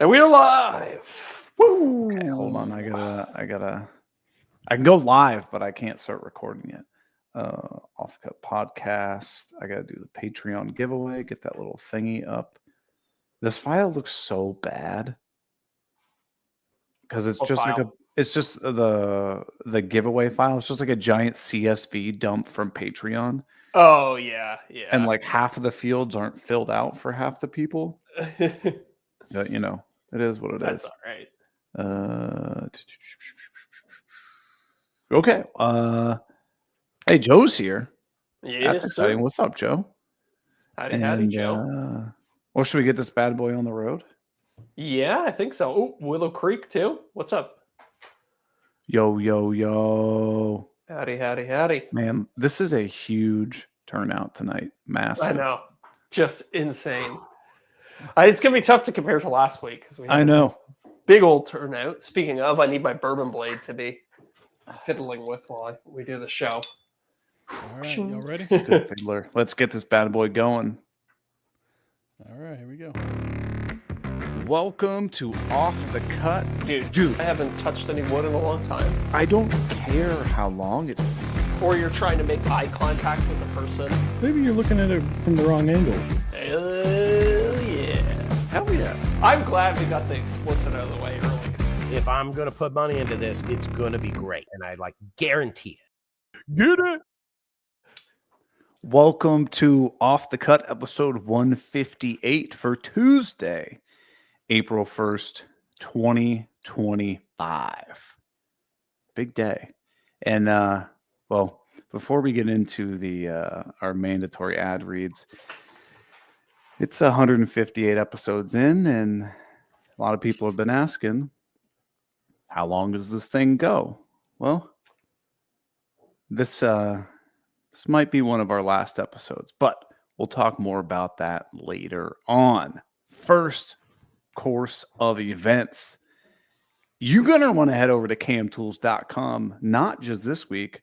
And we're live. Woo! Okay, hold on. I can go live, but I can't start recording yet. Off the Cut podcast. I gotta do the Patreon giveaway, get that little thingy up. This file looks so bad. Because it's just the giveaway file. It's just like a giant CSV dump from Patreon. Oh yeah. And like half of the fields aren't filled out for half the people. But you know, it is what it is. That's all right. Okay. Hey, Joe's here. Yes, That's exciting. sir. What's up, Joe? Howdy, Joe. Well, should we get this bad boy on the road? Yeah, I think so. Oh, Willow Creek too. What's up? Yo. Howdy. Man, this is a huge turnout tonight. Massive. I know. Just insane. It's going to be tough to compare to last week. I know. Big old turnout. Speaking of, I need my bourbon blade to be fiddling with while we do the show. All right, y'all ready? Good fiddler. Let's get this bad boy going. All right, here we go. Welcome to Off the Cut. Dude, I haven't touched any wood in a long time. I don't care how long it is. Or you're trying to make eye contact with the person. Maybe you're looking at it from the wrong angle. Hell yeah. Hell yeah. I'm glad we got the explicit out of the way early. If I'm going to put money into this, it's going to be great. And I guarantee it. Get it? Welcome to Off the Cut episode 158 for Tuesday, April 1st, 2025. Big day. And, well, before we get into the our mandatory ad reads, it's 158 episodes in, and a lot of people have been asking, how long does this thing go? Well, this might be one of our last episodes, but we'll talk more about that later on. First course of events. You're going to want to head over to camtools.com, not just this week,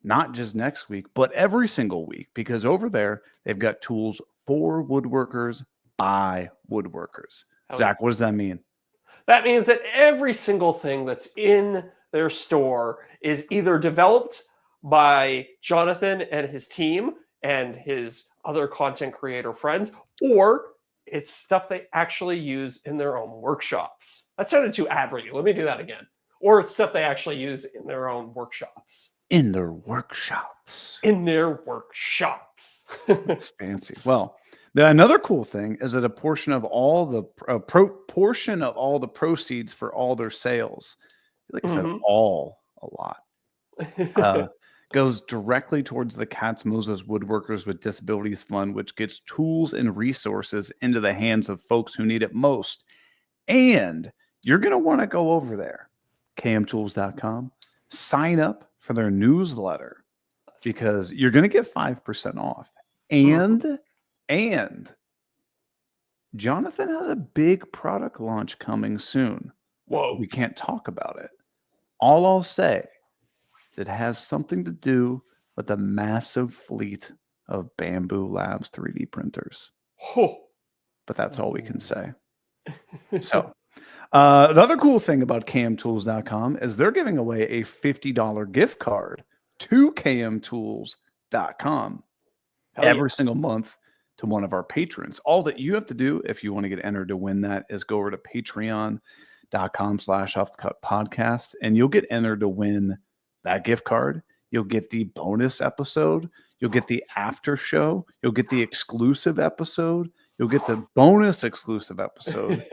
not just next week, but every single week, because over there, they've got tools for woodworkers by woodworkers. Zach, what does that mean? That means that every single thing that's in their store is either developed by Jonathan and his team and his other content creator friends, or it's stuff they actually use in their own workshops. That sounded too ad-ready. Let me do that again. Or it's stuff they actually use in their own workshops. In their workshops. It's fancy. Well, another cool thing is that a portion of all the proceeds for all their sales, like I said, all a lot, goes directly towards the Katz Moses Woodworkers with Disabilities Fund, which gets tools and resources into the hands of folks who need it most. And you're going to want to go over there, kmtools.com, sign up for their newsletter, because you're going to get 5% off. And Jonathan has a big product launch coming soon. Whoa. We can't talk about it. All I'll say is it has something to do with a massive fleet of Bamboo Labs 3D printers. But that's all we can say. So the other cool thing about kmtools.com is they're giving away a $50 gift card to kmtools.com every single month to one of our patrons. All that you have to do if you want to get entered to win that is go over to patreon.com/offthecutpodcast, and you'll get entered to win that gift card. You'll get the bonus episode. You'll get the after show. You'll get the exclusive episode. You'll get the bonus exclusive episode.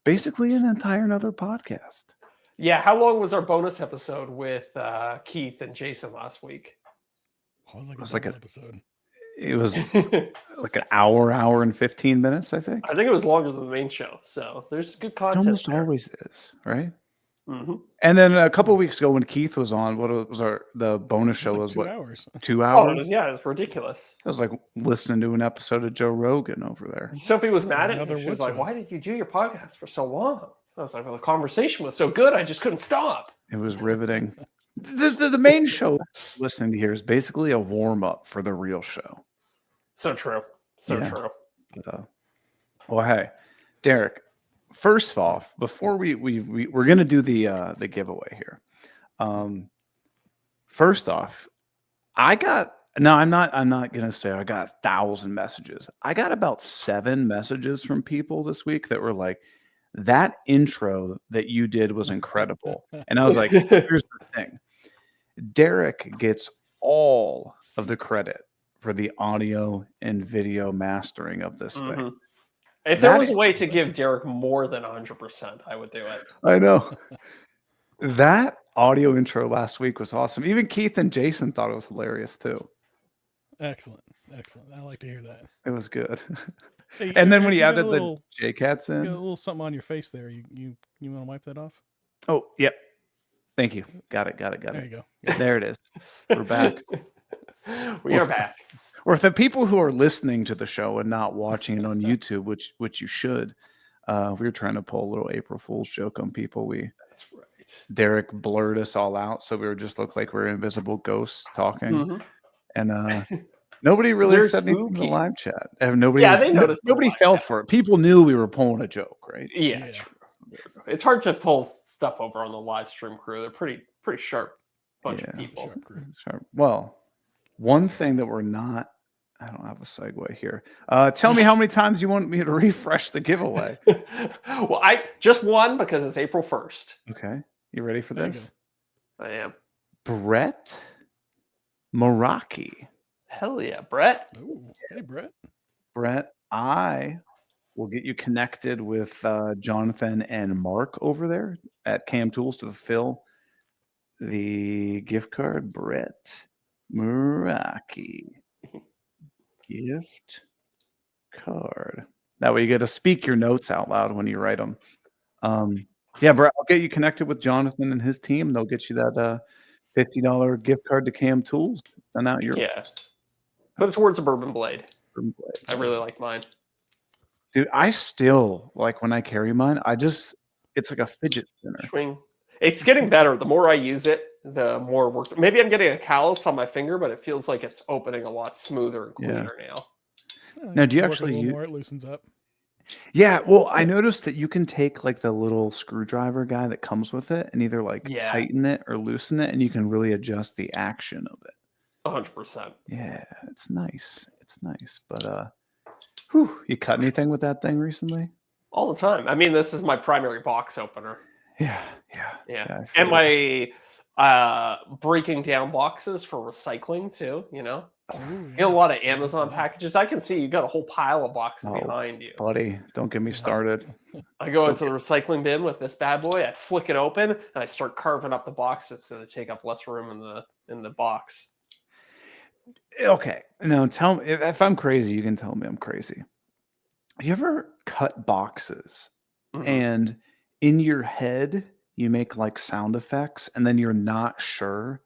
Basically an entire another podcast. Yeah. How long was our bonus episode with Keith and Jason last week? It was like an episode. It was like an hour and 15 minutes, I think. I think it was longer than the main show. So there's good content. It almost there. always is, right? Mm-hmm. And then a couple of weeks ago when Keith was on, what was the bonus show? Like was 2 what? hours. 2 hours? Oh, it was ridiculous. I was like listening to an episode of Joe Rogan over there. Sophie was mad at me. She was like, "Why did you do your podcast for so long?" I was like, "Well, the conversation was so good, I just couldn't stop." It was riveting. The main show listening to here is basically a warm up for the real show. So true. So true. But, well, hey, Deric, first off, before we're gonna do the giveaway here. First off, I'm not gonna say I got 1,000 messages. I got about 7 messages from people this week that were like, that intro that you did was incredible. And I was like, here's the thing. Deric gets all of the credit for the audio and video mastering of this thing. If there was a way to give Deric more than 100%, I would do it. I know. That audio intro last week was awesome. Even Keith and Jason thought it was hilarious too. Excellent. I like to hear that. It was good. Hey, And then when you he got added a little- the J-Cats you got a in. little something on your face there. You want to wipe that off? Oh, yep. Thank you. Got it. There you go. There it is. We're back. We are back. Or for the people who are listening to the show and not watching it on YouTube, which you should, we were trying to pull a little April Fool's joke on people. That's right. Deric blurred us all out, so we were just looked like we were invisible ghosts talking, and nobody really They're said anything in the spooky. live chat. Nobody, They noticed. the nobody live fell chat. for it. People knew we were pulling a joke, right? Yeah, Yeah. true. It's hard to pull stuff over on the live stream crew. They're pretty sharp bunch of Yeah. people. Sharp crew. Sure. Well, one thing that we're not. I don't have a segue here. Tell me how many times you want me to refresh the giveaway. Well, I just won because it's April 1st. Okay. You ready for There you this? I am. Brett Meraki. Hell yeah, Brett. Ooh, hey, Brett. Brett, I will get you connected with Jonathan and Mark over there at Cam Tools to fulfill the gift card. Brett Meraki. Gift card. That way you get to speak your notes out loud when you write them. Yeah, Brett, I'll get you connected with Jonathan and his team. They'll get you that $50 gift card to Cam Tools. Send out your Yeah. Put it towards a bourbon blade. bourbon blade. I really like mine. Dude, I still like when I carry mine. It's like a fidget spinner. Swing. It's getting better. The more I use it, the more work. Maybe I'm getting a callus on my finger, but it feels like it's opening a lot smoother and Yeah. cleaner now. Now, do you Work a actually little use- more? It loosens up. Yeah, well, I noticed that you can take like the little screwdriver guy that comes with it and either like Yeah. tighten it or loosen it, and you can really adjust the action of it. 100%. Yeah, it's nice. It's nice. But you cut anything with that thing recently? All the time. I mean, this is my primary box opener. Yeah. Yeah. I feel And my breaking down boxes for recycling too, you know? Ooh, You get a lot of Amazon packages. I can see you got a whole pile of boxes Oh. behind you. buddy, don't get me started. I go into the recycling bin with this bad boy, I flick it open, and I start carving up the boxes so they take up less room in the box. Okay, now tell me if I'm crazy. You can tell me I'm crazy. You ever cut boxes Mhm. and in your head you make like sound effects, and then you're not sure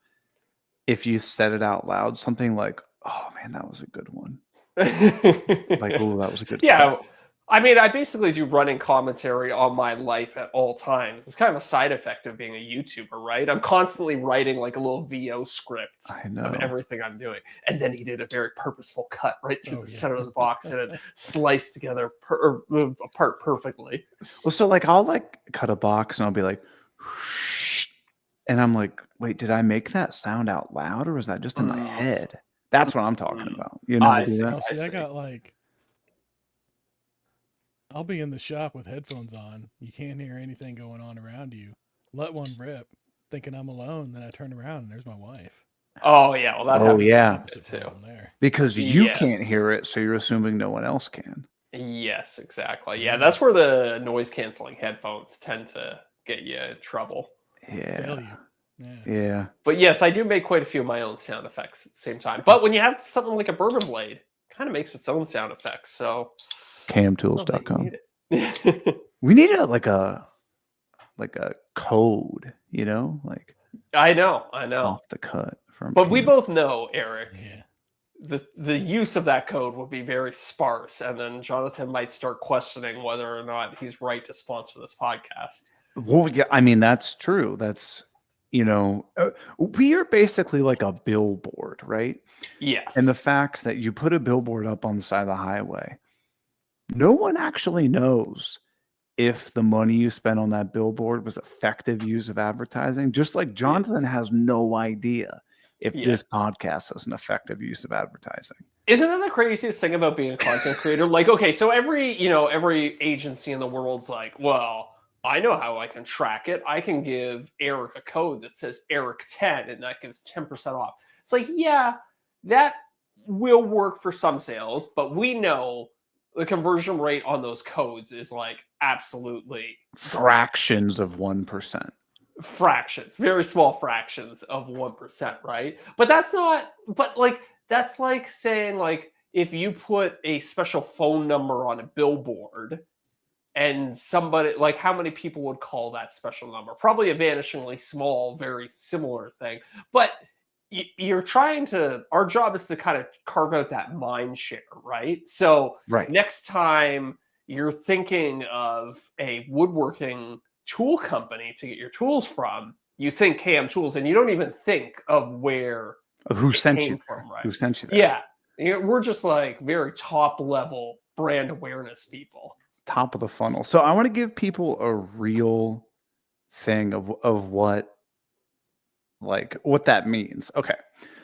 if you said it out loud? Something like, "Oh man, that was a good one." Like, "Oh, that was a good." Yeah, cut." I mean, I basically do running commentary on my life at all times. It's kind of a side effect of being a YouTuber, right? I'm constantly writing like a little VO script I of know. everything I'm doing. And then he did a very purposeful cut right through Oh, the yeah. center of the box and it sliced together apart perfectly. Well, so like I'll like cut a box and I'll be like, and I'm like, wait, did I make that sound out loud or was that just in my Mm. head? That's what I'm talking Mm. about. You know, I do see. that? Oh, see, I I see. got like, I'll be in the shop with headphones on. You can't hear anything going on around you. Let one rip, thinking I'm alone. Then I turn around and there's my wife. Oh yeah, well that Oh, happens yeah. Opposite too. problem there. Because you Yes. can't hear it, so you're assuming no one else can. Yes, exactly. Yeah, that's where the noise canceling headphones tend to get you in trouble. Fail Yeah. you. Yeah. Yeah. But yes, I do make quite a few of my own sound effects at the same time. But when you have something like a bourbon blade, it kind of makes its own sound effects. So I don't know that you Camtools.com. need it. We need like a code, you know, like I know. off the cut from. But we Cam. both know, Eric, Yeah. the use of that code would be very sparse, and then Jonathan might start questioning whether or not he's right to sponsor this podcast. Well, yeah, I mean that's true. That's we are basically like a billboard, right? Yes. And the fact that you put a billboard up on the side of the highway, no one actually knows if the money you spent on that billboard was effective use of advertising. Just like Jonathan has no idea if this podcast is an effective use of advertising. Isn't that the craziest thing about being a content creator? Like, okay, so every agency in the world's like, well, I know how I can track it. I can give Eric a code that says Eric 10 and that gives 10% off. It's like, yeah, that will work for some sales, but we know the conversion rate on those codes is like absolutely fractions of 1%. Fractions, very small fractions of 1%, right? But that's like saying, like, if you put a special phone number on a billboard and somebody, like, how many people would call that special number? Probably a vanishingly small, very similar thing. But you're trying to, our job is to kind of carve out that mind share, right? So next time you're thinking of a woodworking tool company to get your tools from, you think KM Tools, and you don't even think of who sent you from, right? Who sent you there? Yeah, we're just like very top level brand awareness people, top of the funnel. So I want to give people a real thing of what that means. Okay,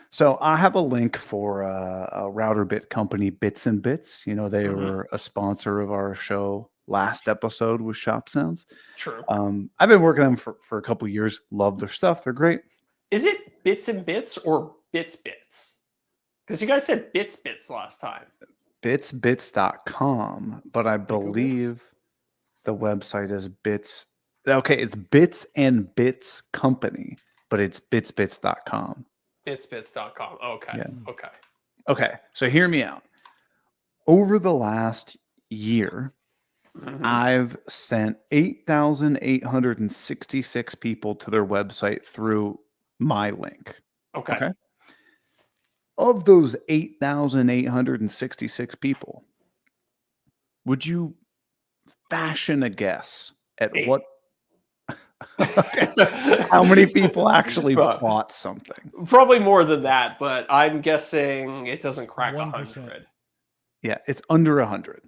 so I have a link for a router bit company, Bits and Bits. You know, they were a sponsor of our show last episode with Shop Sounds. True. I've been working on them for a couple years. Love their stuff. They're great. Is it Bits and Bits or Bits? Because you guys said Bits last time. Bitsbits.com, but I believe the website is Bits. Okay, it's Bits and Bits Company, but it's bitsbits.com. Bitsbits.com. Okay. Yeah. Okay. So hear me out. Over the last year, I've sent 8,866 people to their website through my link. Okay. Of those 8,866 people, would you fashion a guess at what? How many people actually bought something? Probably more than that, but I'm guessing it doesn't crack 100. Yeah, it's under 100.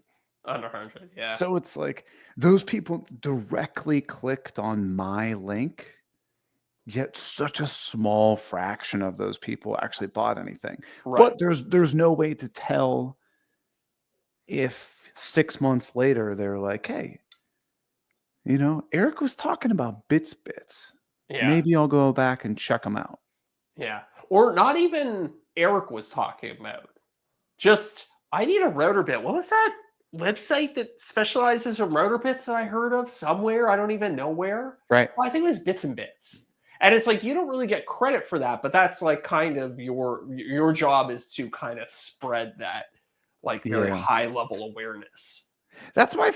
Under 100, yeah. So it's like those people directly clicked on my link, yet such a small fraction of those people actually bought anything. But there's no way to tell if 6 months later they're like, hey, you know, Eric was talking about Bits. Yeah. Maybe I'll go back and check them out. Yeah. Or not even Eric was talking about. Just, I need a router bit. What was that website that specializes in router bits that I heard of somewhere? I don't even know where. Right. Well, I think it was Bits and Bits. And it's like, you don't really get credit for that, but that's like kind of your job is to kind of spread that like very high level awareness. That's why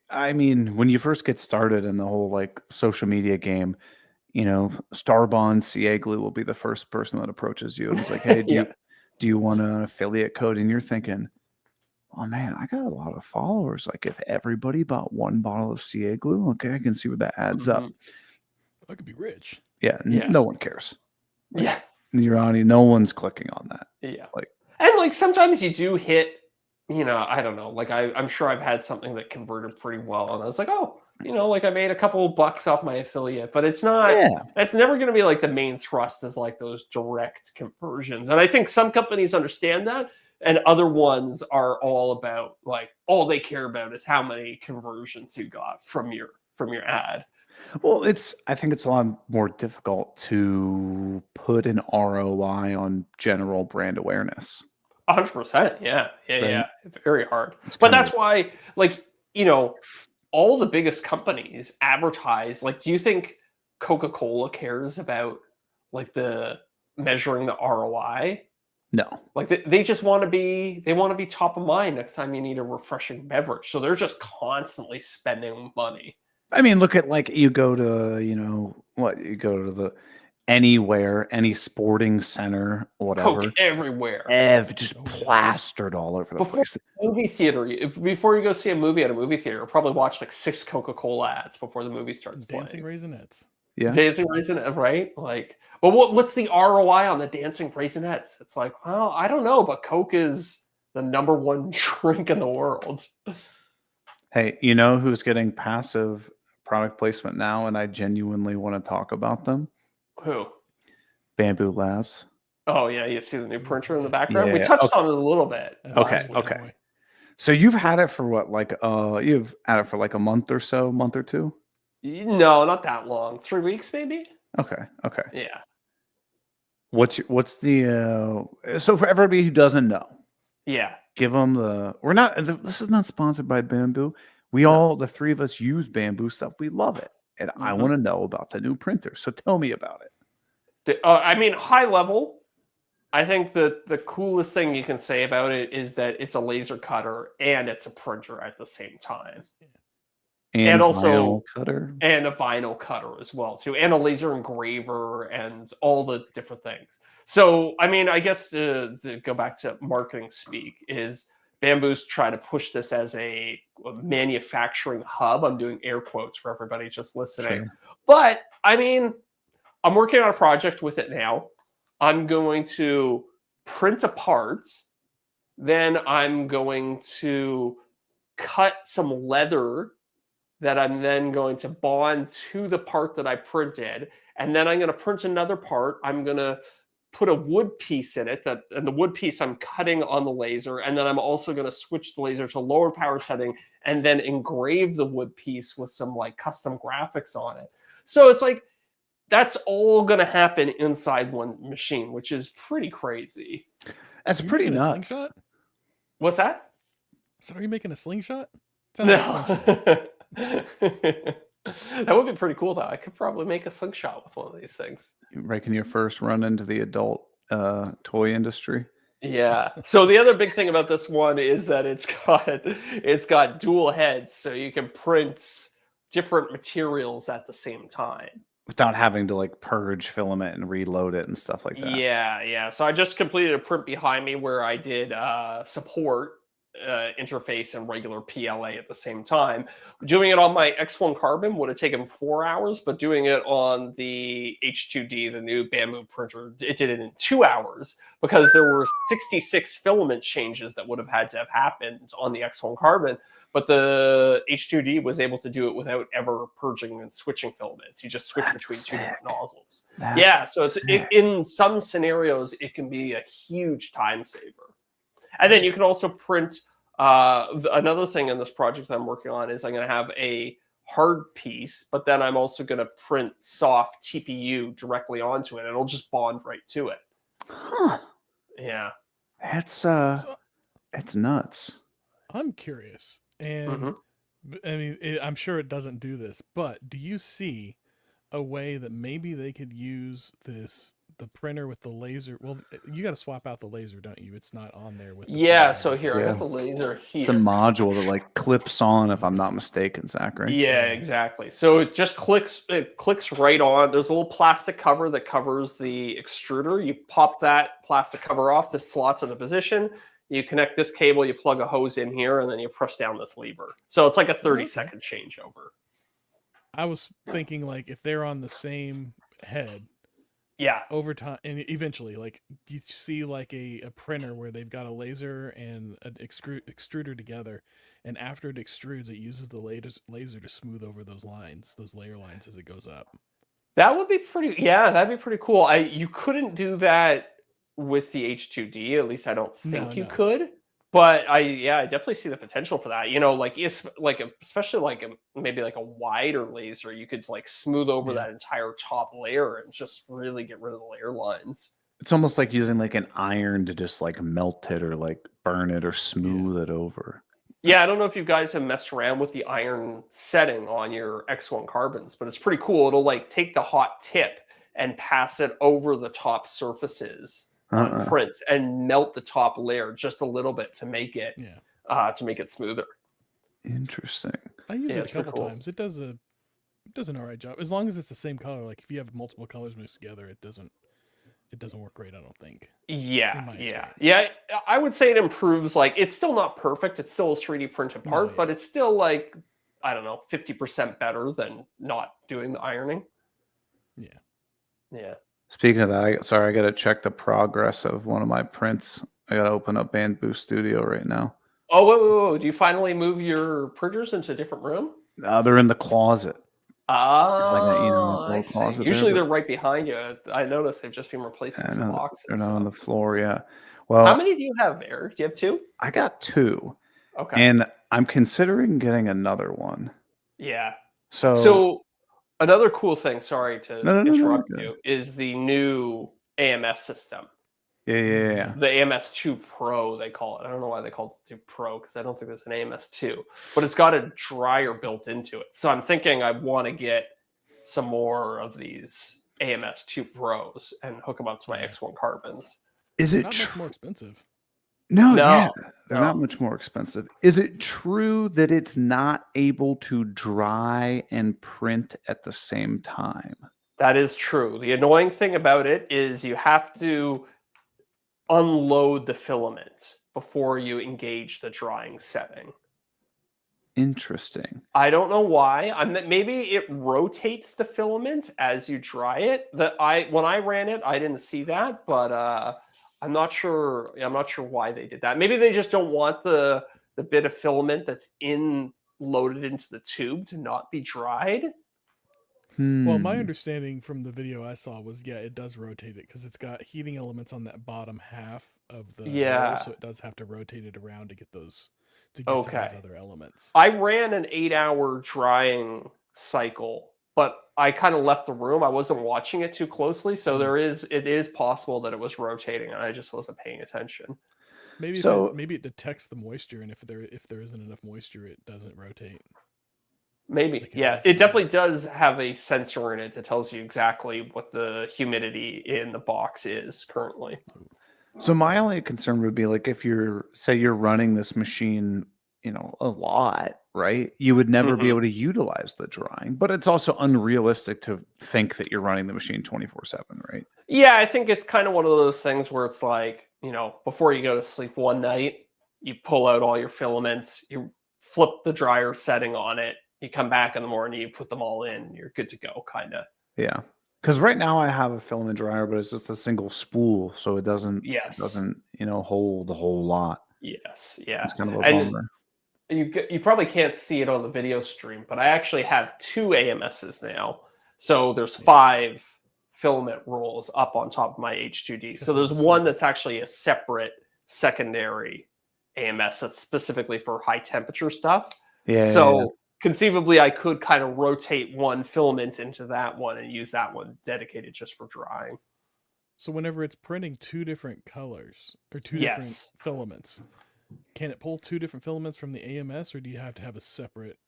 I mean, when you first get started in the whole like social media game, you know, Starbond CA Glue will be the first person that approaches you and is like, hey, do you want an affiliate code? And you're thinking, oh man, I got a lot of followers. Like if everybody bought one bottle of CA Glue, okay, I can see what that adds up. I could be rich. Yeah, no one cares. Yeah. No one's clicking on that. Yeah. And like sometimes you do hit, you know, I don't know, like I'm sure I've had something that converted pretty well. And I was like, oh, you know, like I made a couple bucks off my affiliate, but it's not, it's never going to be like the main thrust is like those direct conversions. And I think some companies understand that and other ones are all about like, all they care about is how many conversions you got from your ad. Well, I think it's a lot more difficult to put an ROI on general brand awareness. 100%. Yeah. Very hard. But that's why, like, you know, all the biggest companies advertise. Like, do you think Coca-Cola cares about like the measuring the ROI? No. Like they just want to be top of mind next time you need a refreshing beverage. So they're just constantly spending money. I mean, look at like you go to, you go to the anywhere, any sporting center, whatever. Coke everywhere. Just plastered all over the place. Movie theater. Before you go see a movie at a movie theater, you'll probably watch like 6 Coca-Cola ads before the movie starts Dancing playing. Raisinets. Yeah. Dancing Raisinets, right? Like, but what's the ROI on the Dancing Raisinets? It's like, well, I don't know, but Coke is the #1 drink in the world. Hey, you know who's getting passive product placement now, and I genuinely want to talk about them? Who? Bamboo Labs. Oh yeah, you see the new printer in the Yeah. background. We Yeah. touched on it a little bit That's Okay, last a week. good okay. boy. So you've had it for what, like you've had it for like a month or so, month or two? No, not that long. 3 weeks maybe. Okay, okay. Yeah. What's the so for everybody who doesn't know, Yeah. give them the this is not sponsored by Bamboo. We No. all, the three of us, use Bamboo stuff. We love it. And I Mhm. want to know about the new printer. So tell me about it. I mean, high level, I think that the coolest thing you can say about it is that it's a laser cutter and it's a printer at the same time. And also vinyl cutter. and a vinyl cutter as well too, and a laser engraver and all the different things. So, I mean, I guess to go back to marketing speak is Bamboo's trying to push this as a manufacturing hub. I'm doing air quotes for everybody just listening. Sure. But I mean, I'm working on a project with it now. I'm going to print a part, then I'm going to cut some leather that I'm then going to bond to the part that I printed, and then I'm going to print another part. I'm going to put a wood piece in it, and the wood piece I'm cutting on the laser, and then I'm also going to switch the laser to lower power setting and then engrave the wood piece with some like custom graphics on it. So it's like that's all going to happen inside one machine, which is pretty crazy. That's Are you pretty making a nuts. slingshot? What's that? So are you making a slingshot? Sounds like a slingshot. No. That would be pretty cool, though. I could probably make a slingshot with one of these things. You reckon your first run into the adult toy industry? Yeah. So the other big thing about this one is that it's got dual heads, so you can print different materials at the same time. Without having to like purge filament and reload it and stuff like that. Yeah. So I just completed a print behind me where I did support interface and regular PLA at the same time. Doing it on my X1 Carbon would have taken 4 hours, but doing it on the H2D, the new Bamboo printer, it did it in 2 hours because there were 66 filament changes that would have had to have happened on the X1 Carbon. But the H2D was able to do it without ever purging and switching filaments. You just switch between two different nozzles. Yeah, so it's in some scenarios it can be a huge time saver. And then you can also print. Another thing in this project that I'm working on is I'm going to have a hard piece, but then I'm also going to print soft TPU directly onto it. It'll just bond right to it. Huh. Yeah, That's it's nuts. I'm curious, and Mhm. I mean, I'm sure it doesn't do this, but do you see a way that maybe they could use the printer with the laser? Well, you got to swap out the laser, don't you? It's not on there with. Yeah. So here I Yeah. got the laser here. It's a module that like clips on, if I'm not mistaken, Zach, right? Yeah, exactly. So it just clicks. It clicks right on. There's a little plastic cover that covers the extruder. You pop that plastic cover off. This slots into position. You connect this cable. You plug a hose in here, and then you press down this lever. So it's like a 30-second changeover. I was thinking like if they're on the same head Yeah. over time, and eventually, like you see like a printer where they've got a laser and an extruder together, and after it extrudes, it uses the laser to smooth over those lines, those layer lines as it goes up. That would be pretty. Yeah, that'd be pretty cool. You couldn't do that with the H2D. At least I don't think you No. could. But I definitely see the potential for that. You know, like especially like maybe like a wider laser, you could like smooth over that entire top layer and just really get rid of the layer lines. It's almost like using like an iron to just like melt it or like burn it or smooth it over. Yeah, I don't know if you guys have messed around with the iron setting on your X1 Carbons, but it's pretty cool. It'll like take the hot tip and pass it over the top surfaces on prints and melt the top layer just a little bit to make it smoother. Interesting. I use it a it's pretty couple cool. times. It does an all right job as long as it's the same color. Like if you have multiple colors mixed together, it doesn't work great. I don't think. Yeah. I would say it improves. Like it's still not perfect. It's still a 3D printed part, but it's still like I don't know, 50% better than not doing the ironing. Yeah. Speaking of that, I got to check the progress of one of my prints. I got to open up Bamboo Studio right now. Oh, whoa. Do you finally move your printers into a different room? They're in the closet. Like a Oh, I little see. closet there, Usually but they're right behind you. I noticed they've just been replacing some boxes. they're not on So. the floor. Yeah. How Well, many do you have, Eric? Do you have 2? I got 2, Okay. and I'm considering getting another one. Yeah. So So another cool thing, sorry to no, interrupt good. you, is the new AMS system. Yeah. The AMS 2 Pro, they call it. I don't know why they call it 2 Pro because I don't think there's an AMS 2, but it's got a dryer built into it. So I'm thinking I want to get some more of these AMS 2 Pros and hook them up to my X1 carbons. Is They're it not much more expensive. No, No, yeah, they're no. not much more expensive. Is it true that it's not able to dry and print at the same time? That is true. The annoying thing about it is you have to unload the filament before you engage the drying setting. Interesting. I don't know why. Maybe it rotates the filament as you dry it. When I ran it, I didn't see that, but I'm not sure. I'm not sure why they did that. Maybe they just don't want the bit of filament that's loaded into the tube to not be dried. Well, my Hmm. understanding from the video I saw was, yeah, it does rotate it because it's got heating elements on that bottom half of the roll, Yeah. so it does have to rotate it around to get to those Okay. other elements. I ran an 8-hour drying cycle, but I kind of left the room. I wasn't watching it too closely, so it is possible that it was rotating, and I just wasn't paying attention. Maybe So- maybe it detects the moisture, and if there isn't enough moisture, it doesn't rotate. Maybe, Like yeah. It definitely does have a sensor in it that tells you exactly what the humidity in the box is currently. So my only concern would be like if you're running this machine, a lot, right? You would never be able to utilize the drying, but it's also unrealistic to think that you're running the machine 24/7, right? Yeah, I think it's kind of one of those things where it's like, before you go to sleep one night, you pull out all your filaments, you flip the dryer setting on it, you come back in the morning, you put them all in, you're good to go, kind of. Yeah. Because right now I have a filament dryer, but it's just a single spool, so it doesn't hold a whole lot. Yes, yeah. It's kind of a And bummer. you probably can't see it on the video stream, but I actually have 2 AMSs now. So there's 5 filament rolls up on top of my H2D. So there's one that's actually a separate secondary AMS that's specifically for high temperature stuff. Yeah. Conceivably, I could kind of rotate one filament into that one and use that one dedicated just for drying. So whenever it's printing 2 different colors or 2 different filaments, can it pull 2 different filaments from the AMS, or do you have to have a separate?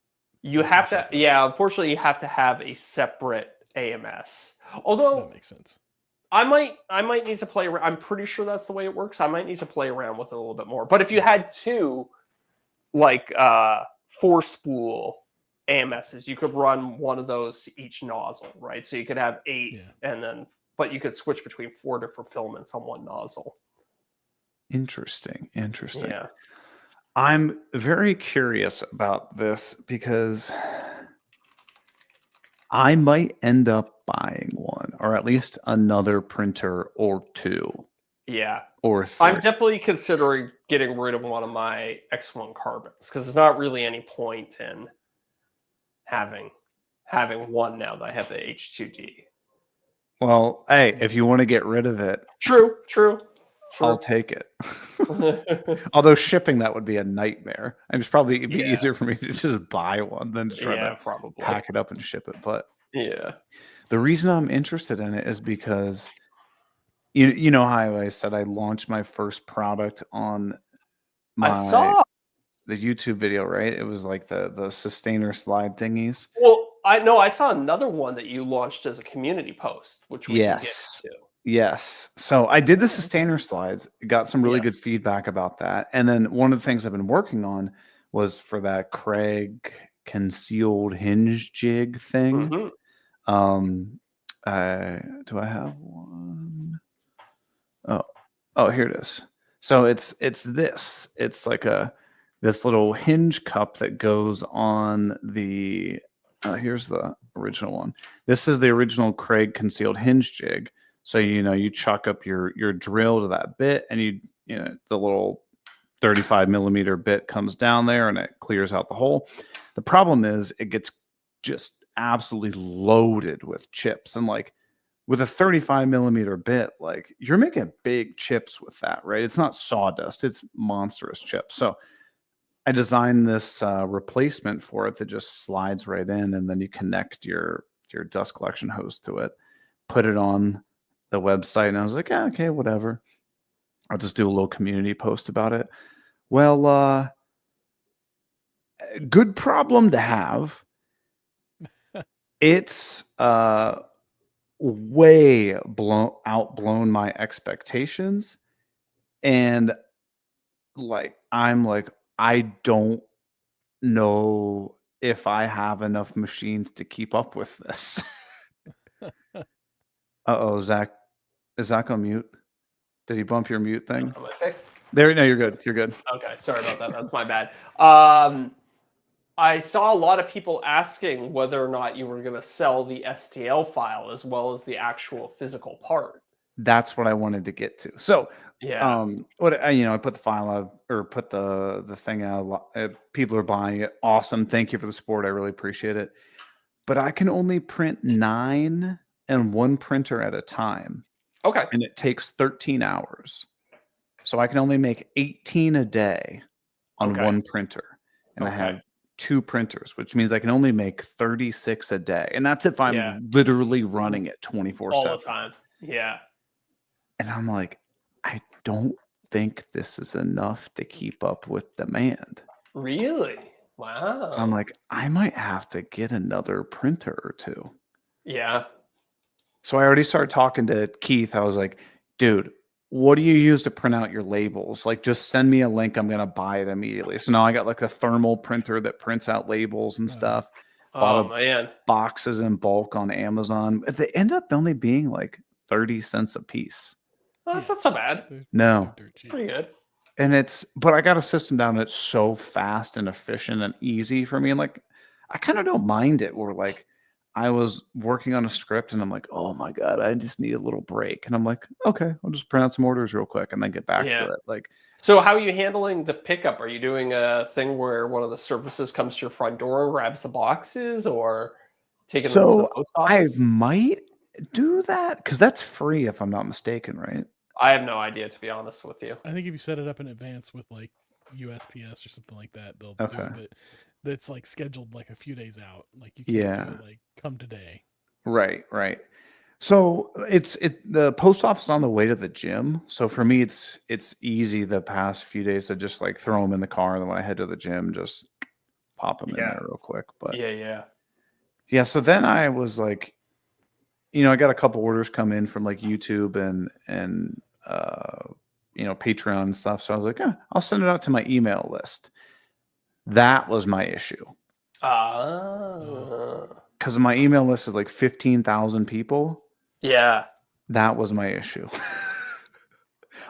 You have to, yeah. Unfortunately, you have to have a separate AMS. Although that makes sense. I might need to play around. I'm pretty sure that's the way it works. I might need to play around with it a little bit more. But if you had 2, like 4-spool AMSs, you could run one of those to each nozzle, right? So you could have 8, but you could switch between 4 different filaments on one nozzle. Interesting. Yeah. I'm very curious about this because I might end up buying one, or at least another printer or 2. Yeah. Or 3. I'm definitely considering getting rid of one of my X1 carbons because there's not really any point in having one now that I have the H2D. Well, hey, if you want to get rid of it, True. I'll take it. Although shipping that would be a nightmare. It'd probably be easier for me to just buy one than to try to probably pack it up and ship it. But yeah, the reason I'm interested in it is because you know how I said I launched my first product on the YouTube video, right? It was like the sustainer slide thingies. Well, I saw another one that you launched as a community post, which we can get to. Yes. So I did the sustainer slides, got some really good feedback about that. And then one of the things I've been working on was for that Craig concealed hinge jig thing. Do I have one? Oh, here it is. So it's this. It's like this little hinge cup that goes on the here's the original one. This is the original Craig concealed hinge jig. So you chuck up your drill to that bit, and the little 35 millimeter bit comes down there and it clears out the hole. The problem is it gets just absolutely loaded with chips. And like with a 35 millimeter bit, like you're making big chips with that, right? It's not sawdust, it's monstrous chips. So I designed this replacement for it that just slides right in, and then you connect your dust collection hose to it, put it on the website, and I was like, yeah, okay, whatever. I'll just do a little community post about it. Well, good problem to have. It's way outblown my expectations, and like I'm like, I don't know if I have enough machines to keep up with this. Uh-oh, Zach. Is Zach on mute? Did he bump your mute thing? Am I fixed? There, no, you're good. You're good. Okay, sorry about that. That's my bad. I saw a lot of people asking whether or not you were going to sell the STL file as well as the actual physical part. That's what I wanted to get to. So, Yeah. I put the file out or put the thing out. People are buying it. Awesome. Thank you for the support. I really appreciate it. But I can only print 9 and one printer at a time. Okay. And it takes 13 hours. So I can only make 18 a day on one printer. And I have 2 printers, which means I can only make 36 a day. And that's if I'm literally running it 24/7. All the time. Yeah. And I'm like, I don't think this is enough to keep up with demand. Really? Wow. So I'm like, I might have to get another printer or 2. Yeah. So I already started talking to Keith. I was like, dude, what do you use to print out your labels? Like, just send me a link. I'm going to buy it immediately. So now I got like a thermal printer that prints out labels and stuff. Oh, man. Boxes in bulk on Amazon. They end up only being like 30 cents a piece. Well, that's not so bad. No. Pretty good. And but I got a system down that's so fast and efficient and easy for me. And like, I kind of don't mind it. Where like, I was working on a script and I'm like, oh my God, I just need a little break. And I'm like, okay, I'll just print out some orders real quick and then get back to it. Like, so how are you handling the pickup? Are you doing a thing where one of the services comes to your front door and grabs the boxes, or taking them to the post office? I might do that because that's free if I'm not mistaken, right? I have no idea, to be honest with you. I think if you set it up in advance with like USPS or something like that, they'll do it. But that's like scheduled like a few days out. Like you can't do it like come today. Right. So the post office is on the way to the gym. So for me, it's easy the past few days to just like throw them in the car, and then when I head to the gym, just pop them in there real quick. But yeah. So then I was like, I got a couple orders come in from like YouTube and Patreon and stuff. So I was like, I'll send it out to my email list. That was my issue. Because my email list is like 15,000 people. Yeah. That was my issue.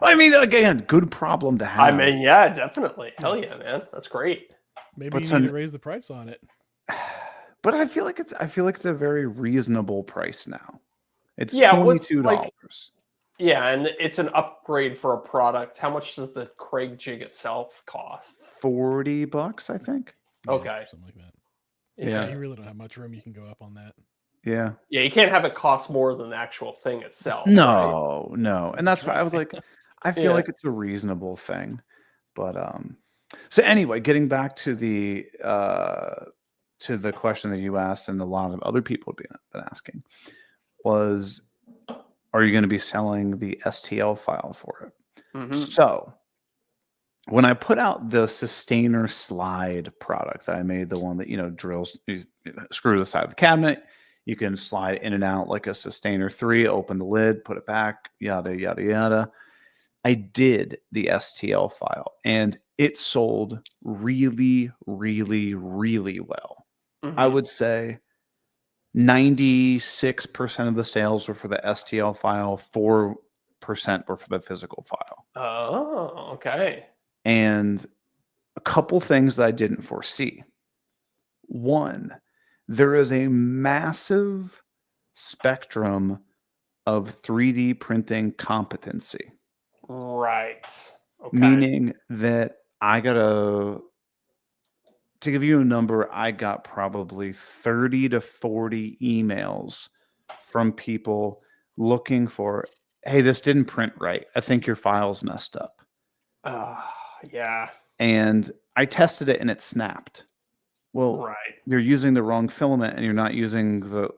I mean, again, good problem to have. I mean, yeah, definitely. Hell yeah, man. That's great. Maybe you need to raise the price on it. But I feel like it's a very reasonable price now. It's $22. And it's an upgrade for a product. How much does the Craig jig itself cost? $40, I think. Okay. Something like that. Yeah. You really don't have much room. You can go up on that. Yeah. Yeah, you can't have it cost more than the actual thing itself. No. And that's why I was like, I feel like it's a reasonable thing. But so anyway, getting back to the question that you asked and a lot of other people have been asking was, are you going to be selling the STL file for it? Mm-hmm. So when I put out the Sustainer slide product that I made, the one that, drills, you screw to the side of the cabinet, you can slide in and out like a Sustainer 3, open the lid, put it back, yada, yada, yada. I did the STL file and it sold really, really, really well. Mm-hmm. I would say 96% of the sales were for the STL file, 4% were for the physical file. Oh, okay. And a couple things that I didn't foresee. One, there is a massive spectrum of 3D printing competency. Right. Okay. Meaning that I got to give you a number, I got probably 30 to 40 emails from people looking for, hey, this didn't print right. I think your file's messed up. Yeah. And I tested it and it snapped. Well, Right. you're using the wrong filament and you're not using the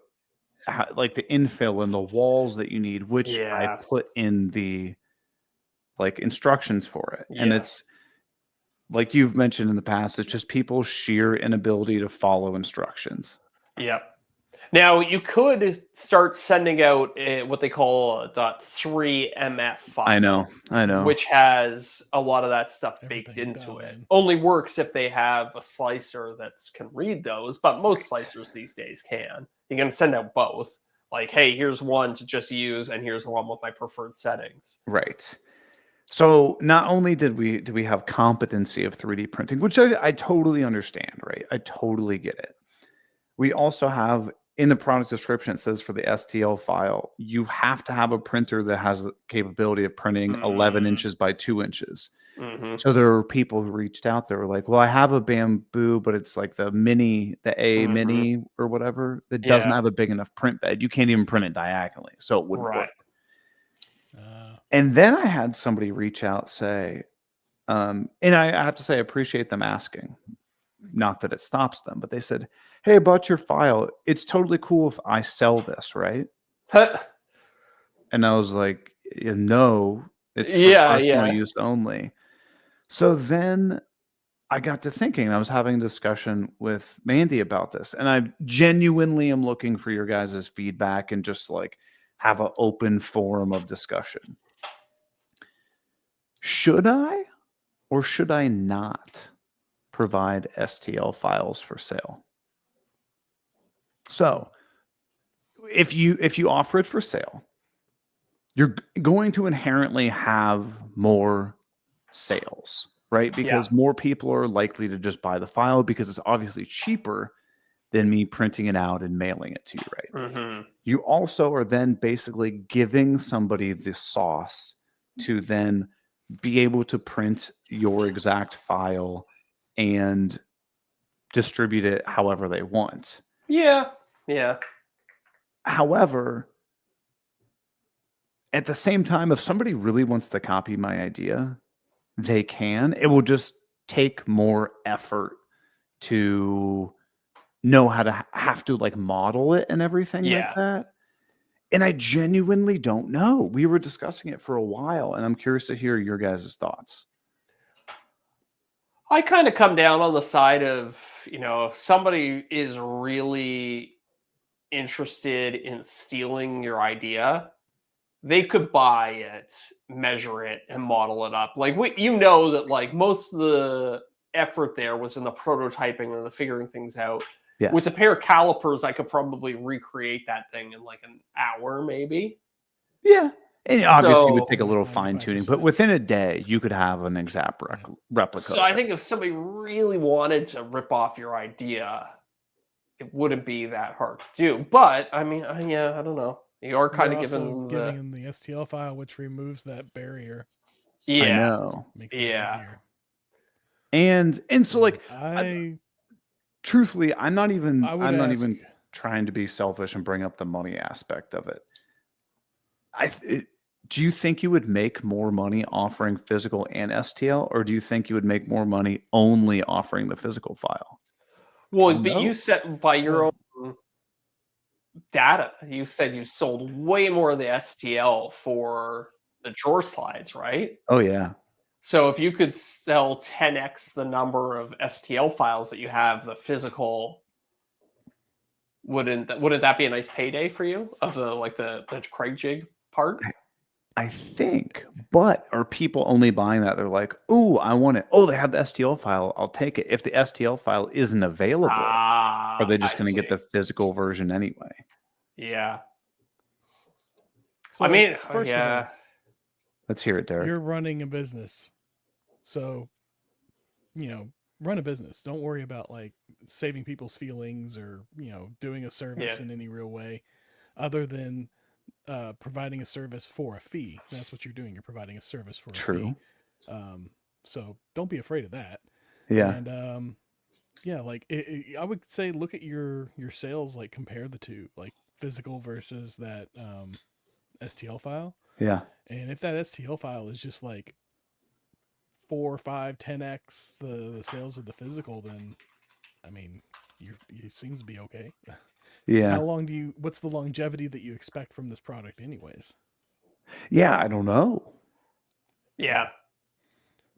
infill and the walls that you need, which I Yeah. put in the instructions for it. And Yeah. it's like you've mentioned in the past, it's just people's sheer inability to follow instructions. Yep. Now you could start sending out what they call a .3mf file. I know. Which has a lot of that stuff baked Everything into dialed it. in. Only works if they have a slicer that can read those, but most slicers these days can. You can send out both. Like, hey, here's one to just use, and here's one with my preferred settings. Right. So not only do we have competency of 3D printing, which I totally understand, right? I totally get it. We also have in the product description, it says for the STL file, you have to have a printer that has the capability of printing 11 inches by 2 inches. Mm-hmm. So there were people who reached out that were like, well, I have a Bamboo, but it's like the A mini or whatever that doesn't have a big enough print bed. You can't even print it diagonally. So it wouldn't work. And then I had somebody reach out, say, and I have to say, I appreciate them asking. Not that it stops them, but they said, hey, about your file, it's totally cool if I sell this, right? And I was like, no, it's for personal use only. So then I got to thinking, I was having a discussion with Mandy about this, and I genuinely am looking for your guys' feedback and just have an open forum of discussion. Should I or should I not provide STL files for sale? So if you offer it for sale, you're going to inherently have more sales, right? Because more people are likely to just buy the file because it's obviously cheaper than me printing it out and mailing it to you, right? Mm-hmm. You also are then basically giving somebody the sauce to then be able to print your exact file and distribute it however they want. Yeah. However, at the same time, if somebody really wants to copy my idea, they can. It will just take more effort to know how to have to model it and everything like that. And I genuinely don't know. We were discussing it for a while, and I'm curious to hear your guys' thoughts. I kind of come down on the side of, if somebody is really interested in stealing your idea, they could buy it, measure it, and model it up. That most of the effort there was in the prototyping and the figuring things out. Yes. With a pair of calipers, I could probably recreate that thing in an hour, maybe. Yeah. And obviously it would take a little 95%. fine tuning, but within a day, you could have an exact replica. So I think if somebody really wanted to rip off your idea, it wouldn't be that hard to do. But I mean, I don't know. You are kind of giving them the STL file, which removes that barrier. I know. Makes it easier. And so I truthfully, I'm not even ask, trying to be selfish and bring up the money aspect of it. Do you think you would make more money offering physical and STL, or do you think you would make more money only offering the physical file? Well, but you said by your own data, you said you sold way more of the STL for the drawer slides, right? Oh, yeah. So if you could sell 10x the number of STL files that you have, the physical, wouldn't that be a nice payday for you of the Craig jig part? I think, but are people only buying that? They're like, "Ooh, I want it. Oh, they have the STL file. I'll take it." If the STL file isn't available, are they just going to get the physical version anyway? Yeah. So, I mean, first of all, let's hear it, Deric. You're running a business, so run a business. Don't worry about saving people's feelings or doing a service in any real way, other than providing a service for a fee. That's what you're doing. You're providing a service for a fee. So don't be afraid of that. Yeah. And yeah, like I would say look at your sales, like compare the two, like physical versus that STL file. Yeah. And if that STL file is just like 4, 5, 10x the sales of the physical, then I mean, it seems to be okay. Yeah. How long what's the longevity that you expect from this product anyways? Yeah. I don't know. Yeah.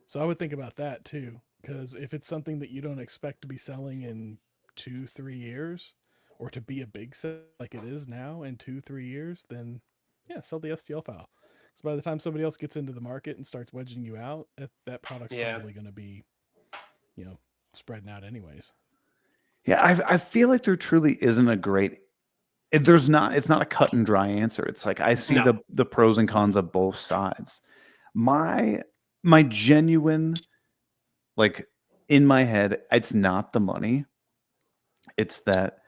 So I would think about that too, because if it's something that you don't expect to be selling in 2, 3 years, or to be a big sale like it is now in 2, 3 years, then yeah, sell the STL file. Because by the time somebody else gets into the market and starts wedging you out, that product's Yeah. probably going to be, spreading out anyways. Yeah. I feel like there truly isn't a great. It's not a cut and dry answer. It's like I see No. the pros and cons of both sides. My genuine, like, in my head, it's not the money. It's that,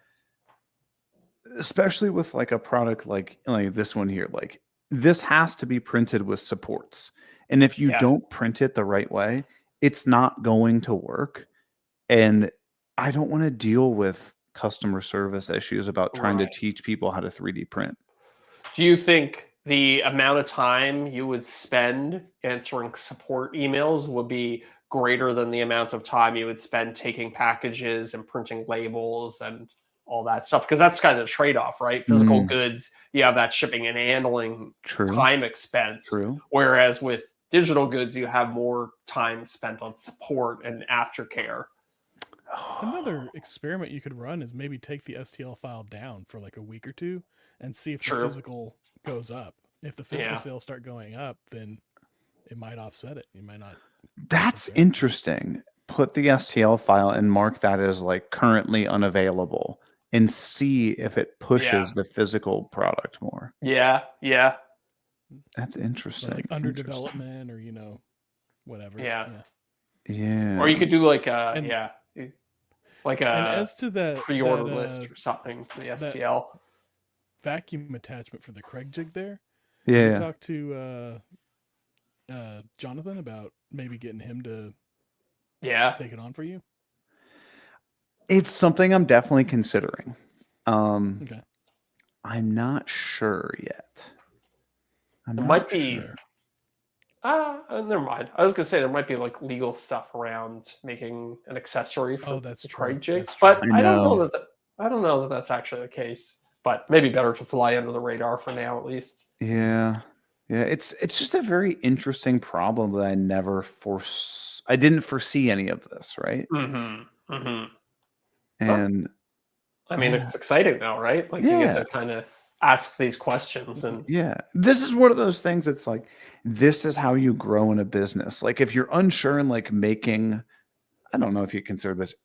especially with like a product like this one here, like this has to be printed with supports. And if you Yeah. don't print it the right way, it's not going to work. And I don't want to deal with customer service issues about trying to Right. teach people how to 3D print. Do you think the amount of time you would spend answering support emails would be greater than the amount of time you would spend taking packages and printing labels and all that stuff? Because that's kind of the trade-off, right? Physical goods, you have that shipping and handling True. time expense. True. Whereas with digital goods, you have more time spent on support and aftercare. Another experiment you could run is maybe take the STL file down for like a week or two and see if the True. physical goes up. If the physical Yeah. sales start going up, then it might offset it. You might not. That's concerned. interesting. Put the STL file and mark that as like currently unavailable and see if it pushes the physical product more. Yeah. Yeah. That's So interesting. like under Interesting. development or whatever. Yeah. Yeah. Or you could do like a And- like And a as to that pre-order that, list or something for the that- STL. vacuum attachment for the Craig jig there, Yeah. you talk to Jonathan about maybe getting him to take it on for you. It's something I'm definitely considering. Okay. I'm not sure yet. It might be. Never mind. I was gonna say there might be like legal stuff around making an accessory for that's the true. Craig jig, That's but true. I don't know that that's actually the case. But maybe better to fly under the radar for now, at least. Yeah. Yeah, it's just a very interesting problem that I didn't foresee any of this, right? Mm-hmm. Mm-hmm. And I mean, it's exciting though, right? Like you get to kind of ask these questions and yeah, this is one of those things. It's like, this is how you grow in a business. Like if you're unsure and like making, I don't know if you consider this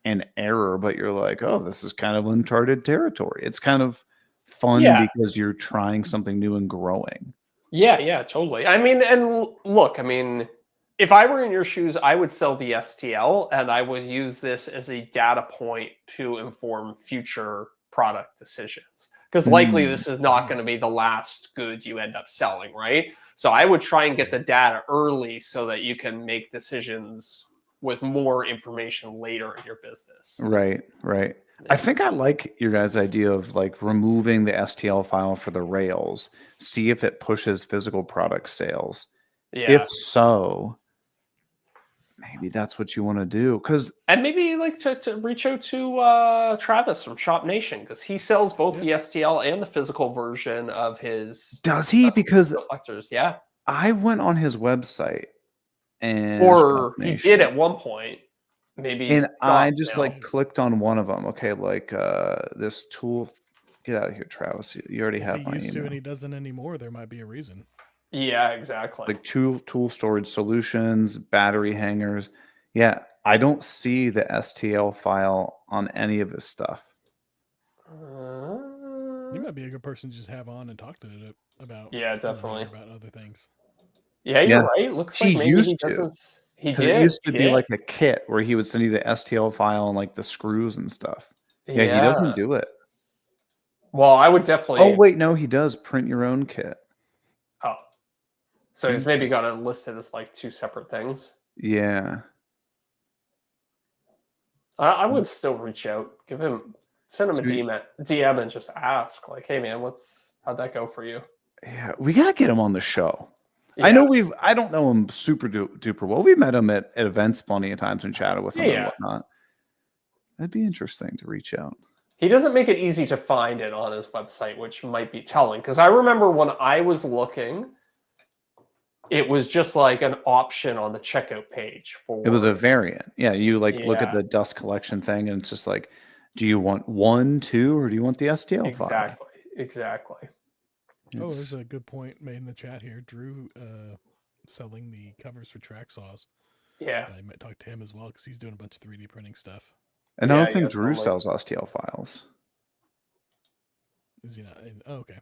an error, but you're like, oh, this is kind of uncharted territory. It's kind of fun because you're trying something new and growing. Yeah, totally. I mean, and look, I mean, if I were in your shoes, I would sell the STL and I would use this as a data point to inform future product decisions. Because likely this is not going to be the last good you end up selling, right? So I would try and get the data early so that you can make decisions with more information later in your business. Right. I think I like your guys' idea of like removing the STL file for the rails, see if it pushes physical product sales. Yeah. If so, maybe that's what you want to do. And maybe like to reach out to Travis from Shop Nation, because he sells both the STL and the physical version of his. Does he? Because collectors, yeah. I went on his website and he did at one point. Maybe. And I just like clicked on one of them. Okay, like this tool. Get out of here, Travis. You already have my email. If he used to and he doesn't anymore, there might be a reason. Yeah, exactly. Like tool storage solutions, battery hangers. Yeah, I don't see the STL file on any of his stuff. You might be a good person to just have on and talk to it about. Yeah, definitely. About other things. Yeah, you're right. Looks like maybe he doesn't. He did. It used to be like a kit where he would send you the STL file and like the screws and stuff. Yeah, he doesn't do it. Well, I would definitely. Oh wait, no, he does print your own kit. Oh, so he's maybe got it listed as like two separate things. Yeah. I would still reach out, send him a So we- DM and just ask, like, hey man, how'd that go for you? Yeah, we gotta get him on the show. Yeah. I don't know him super duper well. We met him at events plenty of times and chatted with him and Yeah. whatnot. That'd be interesting to reach out. He doesn't make it easy to find it on his website, which might be telling. Because I remember when I was looking, it was just like an option on the checkout page for. It was a variant. Yeah, you look at Yeah. the dust collection thing, and it's just like, do you want 1, 2, or do you want the STL file? Exactly. Oh, It's- there's a good point made in the chat here. Drew selling the covers for track saws. Yeah. I might talk to him as well because he's doing a bunch of 3D printing stuff. and I Yeah, don't think yeah, Drew totally. sells STL files. Is he not? Oh, okay.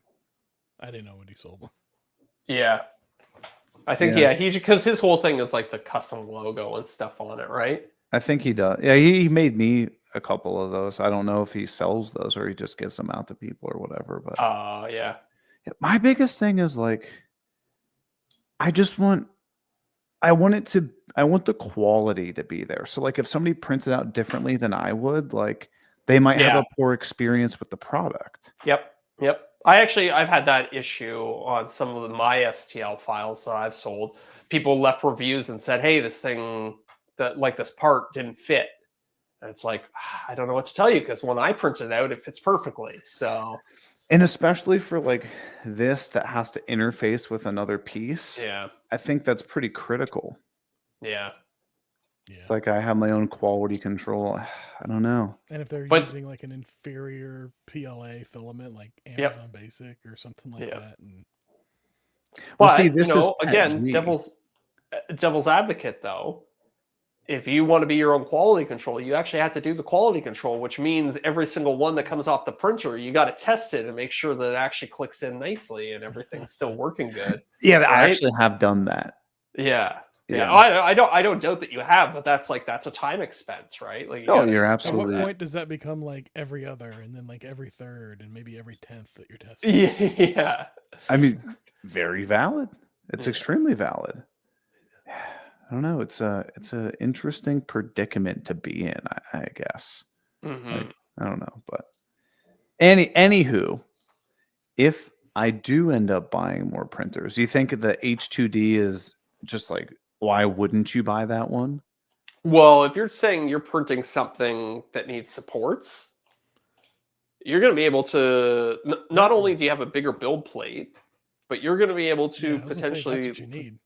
I didn't know what he sold. Yeah. I think, Yeah. because his whole thing is like the custom logo and stuff on it, right? I think he does. Yeah, he made me a couple of those. I don't know if he sells those or he just gives them out to people or whatever. But Yeah. my biggest thing is like, I want the quality to be there. So like if somebody prints it out differently than I would, like they might have Yeah. a poor experience with the product. Yep. I've had that issue on some of my STL files that I've sold. People left reviews and said, hey, this part didn't fit. And it's like, I don't know what to tell you because when I print it out, it fits perfectly. So, And especially for like this that has to interface with another piece, yeah. I think that's pretty critical. Yeah. Yeah. It's like I have my own quality control. I don't know. And if they're But- using like an inferior PLA filament, like Amazon Basic or something like Yeah. that, and Well, But, see, this is again, PETG. devil's advocate, though, if you want to be your own quality control, you actually have to do the quality control, which means every single one that comes off the printer, you got to test it and make sure that it actually clicks in nicely and everything's still working good. Yeah, I right? actually have done that. Yeah. Yeah. I don't doubt that you have, but that's a time expense, right? Like, Oh, gotta- you're at what absolutely. point does that become like every other, and then like every third, and maybe every 10th that you're testing? Yeah. I mean, very valid. It's Yeah. extremely valid. I don't know. It's a interesting predicament to be in. I guess. Mhm. Like, I don't know, but anywho, if I do end up buying more printers, do you think the H2D is just like, why wouldn't you buy that one? Well, if you're saying you're printing something that needs supports, you're going to be able to. Not only do you have a bigger build plate, but you're going to be able to Yeah, I was gonna say, that's potentially. what you need.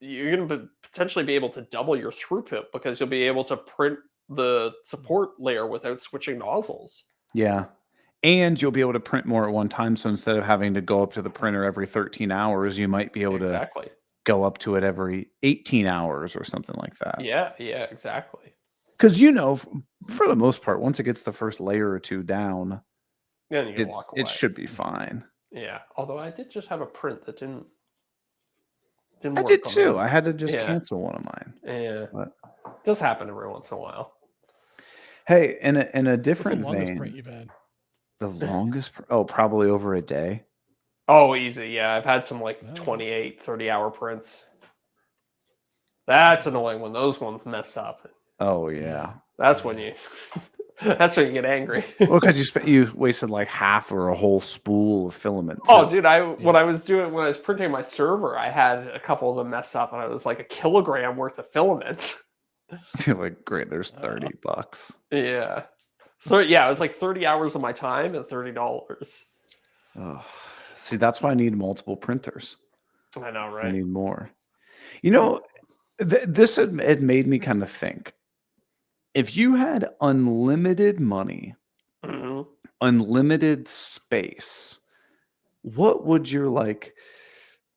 You're going to potentially be able to double your throughput because you'll be able to print the support layer without switching nozzles. Yeah. And you'll be able to print more at one time. So instead of having to go up to the printer every 13 hours, you might be able to Exactly. go up to it every 18 hours or something like that. Yeah, exactly. Because, for the most part, once it gets the first layer or two down, Then you can walk away. it should be fine. Yeah. Although I did just have a print that didn't I work did on too. the- I had to just Yeah. cancel one of mine. Yeah. But It does happen every once in a while. hey, in a What's the different longest print vein, you've had? the longest, probably over a day. Oh, easy. Yeah, I've had some like No. 28, 30-hour prints. That's annoying when those ones mess up. Oh yeah. That's when you that's when you get angry. Well, because you wasted like half or a whole spool of filament. Oh, too. dude, when I was printing my server, I had a couple of them mess up and it was like a kilogram worth of filament. Like, great, there's $30. Yeah. So yeah, it was like 30 hours of my time and $30. Oh, see, that's why I need multiple printers. I know, I right? need more. This had made me kind of think. If you had unlimited money, Mhm. unlimited space, what would your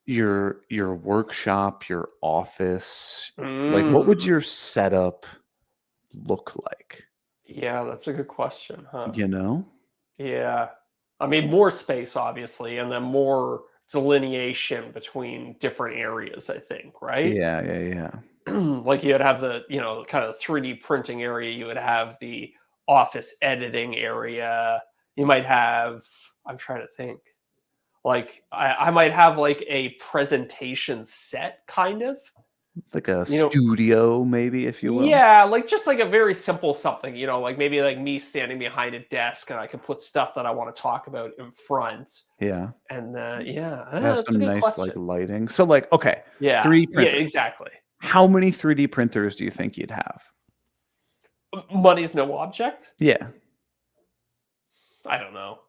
workshop, your office, like what would Mm. your setup look like? Yeah, that's a good question, huh? Yeah. I mean, more space, obviously, and then more delineation between different areas, I think, right? Yeah. Like you'd have the, kind of 3D printing area. You would have the office editing area. You might have, I'm trying to think, like I might have like a presentation set kind of. Like a You know, studio, maybe, if you will. yeah, like just like a very simple something, like maybe like me standing behind a desk and I can put stuff that I want to talk about in front. Yeah. And yeah, It has that's a some good nice like question. lighting. So like, okay, Yeah, 3D yeah, printer. exactly. How many 3D printers do you think you'd have? Money's no object. Yeah. I don't know.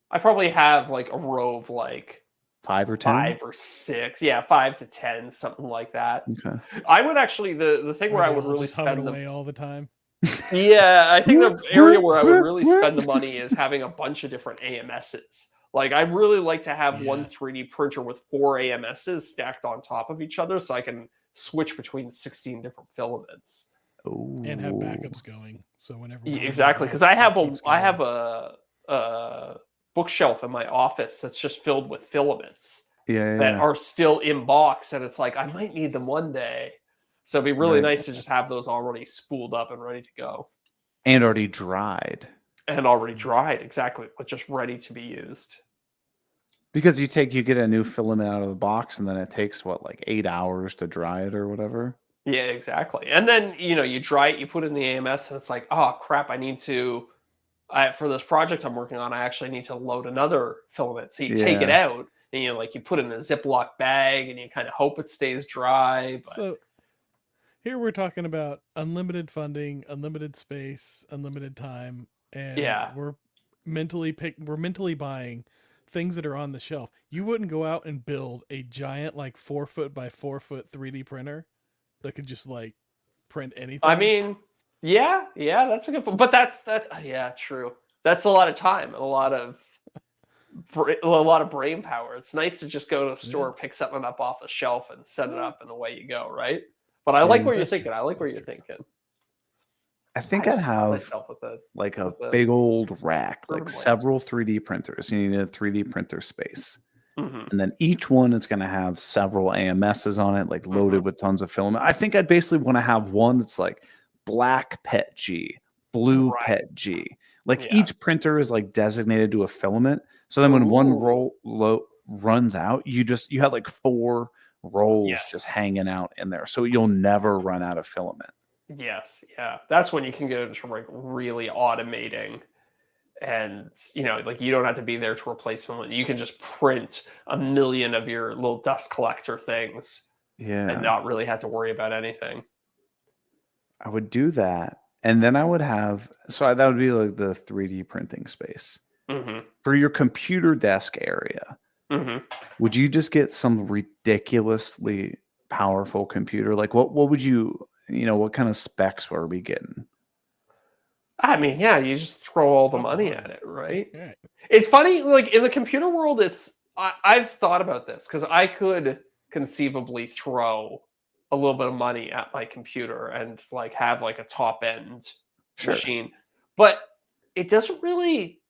I probably have like a row of like 5 or 10? 5 or 6. Yeah, 5 to 10, something like that. Okay. I would actually the thing Are where I they would all really just humming spend the away all the time? yeah, I think the area where I would really spend the money is having a bunch of different AMSs. Like I'd really like to have one Yeah. 3D printer with 4 AMSs stacked on top of each other so I can switch between 16 different filaments. And have Ooh. backups going. So whenever one goes Exactly, out, because I it have keeps I going. have a bookshelf in my office that's just filled with filaments Yeah, that yeah. are still in box, and it's like I might need them one day. So it'd be really Right. nice to just have those already spooled up and ready to go. And already dried. And already dried, exactly, but just ready to be used. Because you get a new filament out of the box and then it takes what, like 8 hours to dry it or whatever. Yeah, exactly. And then, you dry it, you put it in the AMS, and it's like, oh crap, for this project I'm working on, I actually need to load another filament. So you take it Yeah. out and you put it in a Ziploc bag and you kind of hope it stays dry. But So here we're talking about unlimited funding, unlimited space, unlimited time, and yeah, we're mentally buying things that are on the shelf. You wouldn't go out and build a giant like 4 foot by 4 foot 3D printer that could just like print anything. I mean, yeah, that's a good point. But that's yeah, true. That's a lot of time and a lot of brain power. It's nice to just go to a store, pick something up off the shelf, and set it up, and away you go, right? But I like And what you're that's thinking. true. I like what That's you're true. thinking. I think I I'd just caught have myself with a like a with the big old rack, like Urban Light. several 3D printers. You need a 3D printer space. Mhm. And then each one is going to have several AMSs on it, like loaded with tons of filament. I think I'd basically want to have one that's like black PET G, blue Right. PET G. Like Yeah. each printer is like designated to a filament. So then when one Ooh. runs out, you have like 4 rolls Yes. just hanging out in there. So you'll never run out of filament. Yes, yeah. That's when you can get into like really automating, and like you don't have to be there to replace filament. You can just print a million of your little dust collector things Yeah. and not really have to worry about anything. I would do that. And then I would have, that would be like the 3D printing space. Mm-hmm. For your computer desk area, Mm-hmm. would you just get some ridiculously powerful computer? Like what would you, what kind of specs were we getting? I mean, yeah, you just throw all the Top money line. at it, right? Yeah. It's funny, like in the computer world, I've thought about this because I could conceivably throw a little bit of money at my computer and like have like a top end machine, but it doesn't really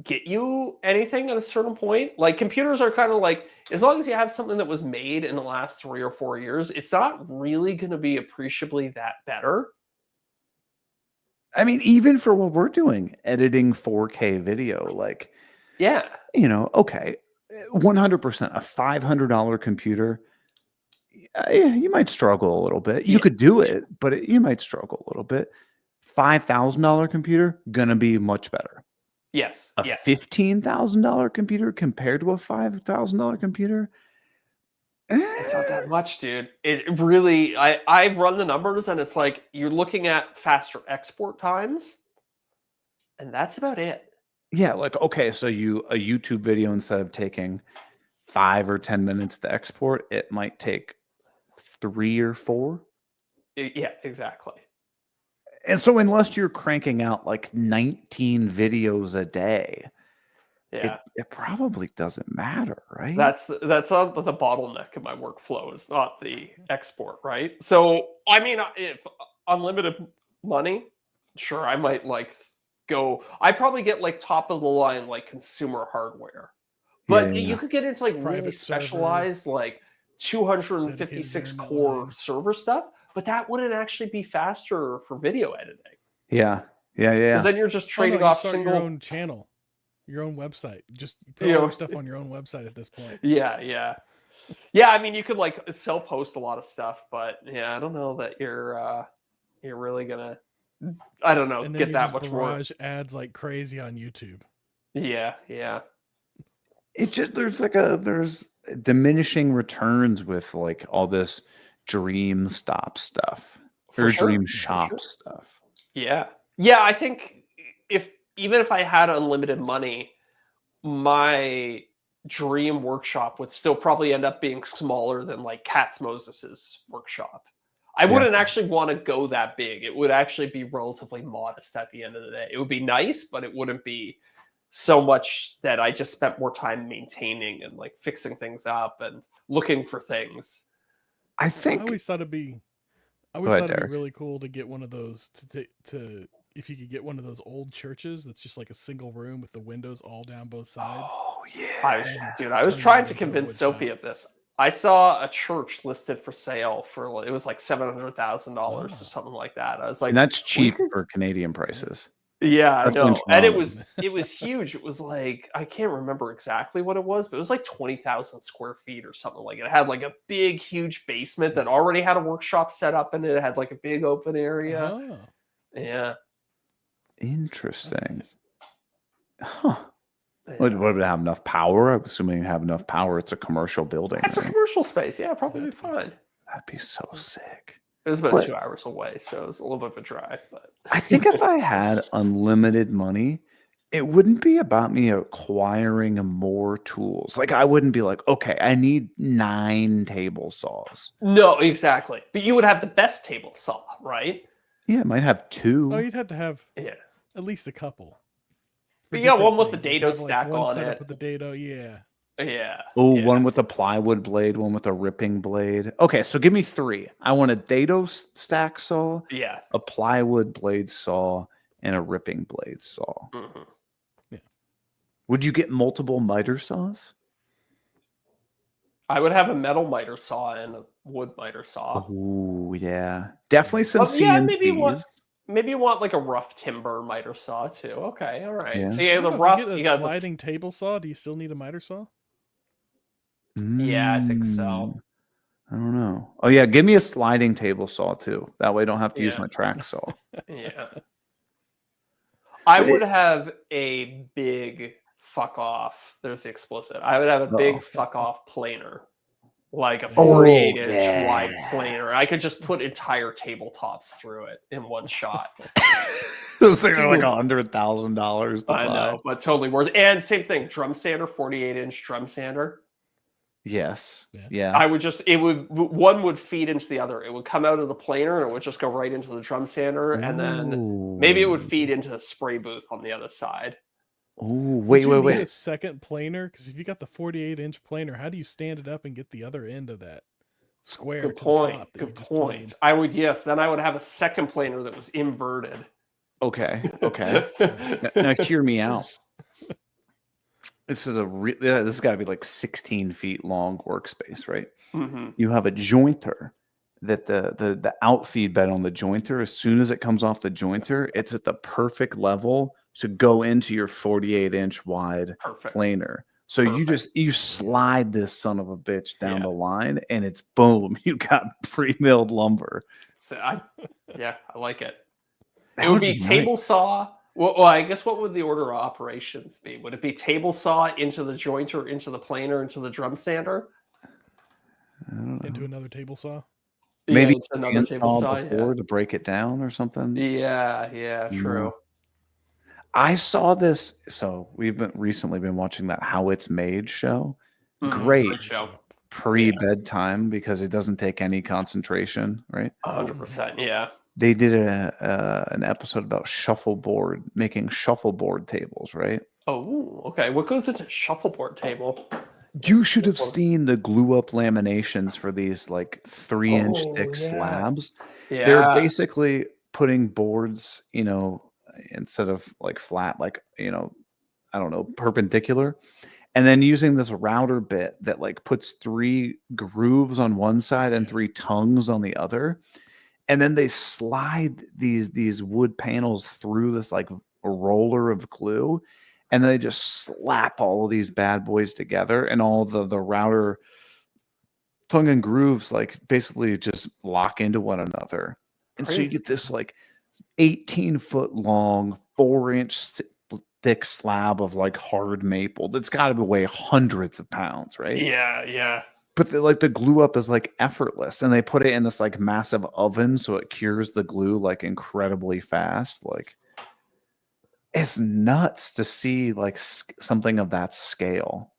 get you anything at a certain point. Like computers are kind of like, as long as you have something that was made in the last 3 or 4 years, it's not really going to be appreciably that better. I mean, even for what we're doing, editing 4K video, like, Yeah. Okay, 100%, a $500 computer, you might struggle a little bit. You could do it, but you might struggle a little bit. $5,000 computer, gonna be much better. Yes. A $15,000 computer compared to a $5,000 computer, It's not that much, dude. It really, I've run the numbers, and it's like you're looking at faster export times, and that's about it. Yeah, like, okay, so a YouTube video, instead of taking 5 or 10 minutes to export, it might take 3 or 4. Yeah, exactly. And so unless you're cranking out like 19 videos a day, Yeah, it probably doesn't matter, right? that's not the bottleneck in my workflow. It's not the export, right? So, I mean, if unlimited money, sure, I might like go. I probably get like top of the line like consumer hardware, but you could get into like really Private server, specialized like 256 dedicated core line. server stuff, but that wouldn't actually be faster for video editing. Yeah. Because then you're just trading off start single. your own channel, your own website. Just put all your stuff on your own website at this point. Yeah. Yeah, I mean, you could like self-host a lot of stuff, but yeah, I don't know that you're really gonna, I don't know, And then get you that just much more. barrage ads like crazy on YouTube. Yeah, yeah. It just there's diminishing returns with like all this Dream Stop stuff For or sure. Dream For Shop sure. stuff. Yeah. Yeah, I think even if I had unlimited money, my dream workshop would still probably end up being smaller than like Katz Moses's workshop. I Yeah. wouldn't actually want to go that big. It would actually be relatively modest at the end of the day. It would be nice, but it wouldn't be so much that I just spent more time maintaining and like fixing things up and looking for things. I I think. always thought it'd be Go ahead, Deric. really cool to get one of those to if you could get one of those old churches that's just like a single room with the windows all down both sides. Oh I was, yeah. I was Turn trying that to into a convince wood Sophie shop. of this. I saw a church listed for sale for it was like $700,000 or Oh. something like that. I was like, And that's we cheap could- for Canadian prices. yeah, I Especially in know, and Toronto. it was huge. It was like I can't remember exactly what it was, but it was like 20,000 square feet or something like it. It had like a big, huge basement that already had a workshop set up in it. It had like a big open area. Oh, Yeah, that's Interesting. nice. Huh. yeah. Would it have enough power? I'm assuming you have enough power. It's a commercial building. It's a Right? commercial space. Yeah, probably be That'd be- fine. That'd be so sick. It was about But- 2 hours away, so it was a little bit of a drive. But I think if I had unlimited money, it wouldn't be about me acquiring more tools. Like I wouldn't be like, okay, I need 9 table saws. no, exactly. But you would have the best table saw, right? Yeah, I might have 2. Oh, you'd have to have Yeah. at least a couple. For But you got one different with the things. You'd dado have, stack one on set it. up with the dado, yeah. Yeah. Oh, yeah. one with a plywood blade, one with a ripping blade. Okay, so give me 3. I want a dado stack saw, Yeah. a plywood blade saw, and a ripping blade saw. Mhm. Would you get multiple miter saws? I would have a metal miter saw and a wood miter saw. Oh, yeah. Definitely some Well, yeah, CNCs. maybe you want like a rough timber miter saw too. Okay, all right. Yeah. So yeah, I don't the know, if rough. you get a You got sliding table saw, do you still need a miter saw? Yeah, I think so. Mm, I don't know. Oh yeah, give me a sliding table saw too. That way I don't have to use Yeah. my track saw. Yeah. I But would have a big fuck off. There's the explicit. I would have a big Uh-oh. fuck off planer. Like a Oh, 48-inch wide yeah. planer. I could just put entire tabletops through it in one shot. Those things are like $100,000 to I buy. know, but totally worth it. And same thing, drum sander, 48-inch drum sander. Yes. Yeah. Yeah. I would just, one would feed into the other. It would come out of the planer and it would just go right into the drum sander. And then maybe it would feed into a spray booth on the other side. Oh, Would you wait. need a second planer? Because if you got the 48-inch planer, how do you stand it up and get the other end of that square Good to point. the top that you Good just point. planed? I would, yes. Then I would have a second planer that was inverted. Okay. Now hear me out. This is this has got to be like 16 feet long workspace, right? Mhm. You have a jointer that the outfeed bed on the jointer, as soon as it comes off the jointer, it's at the perfect level to go into your 48-inch wide Perfect. planer. So you slide this son of a bitch down Yeah. the line, and it's boom, you got pre-milled lumber. So I like it. That It would be nice. table saw. Well, I guess what would the order of operations be? Would it be table saw into the jointer, into the planer, into the drum sander? I don't know. Into another table saw? Maybe into another table install saw. before to break it down or something. Yeah, true. I saw this. So we've recently been watching that How It's Made show. Mhm, Great show. pre-bedtime because it doesn't take any concentration, right? 100%. Yeah. They did an episode about shuffleboard, making shuffleboard tables, right? Oh, okay. What goes into shuffleboard table? You should have seen the glue up laminations for these like 3-inch thick yeah. slabs. Yeah. They're basically putting boards, instead of like flat, like, I don't know, perpendicular, and then using this router bit that like puts 3 grooves on one side and 3 tongues on the other. And then they slide these wood panels through this like a roller of glue, and they just slap all of these bad boys together, and all the router tongue and grooves like basically just lock into one another. And so you Crazy. get this like 18-foot long, 4-inch thick slab of like hard maple that's got to weigh hundreds of pounds, right? Yeah. But the glue up is like effortless, and they put it in this like massive oven so it cures the glue like incredibly fast. Like it's nuts to see like something of that scale.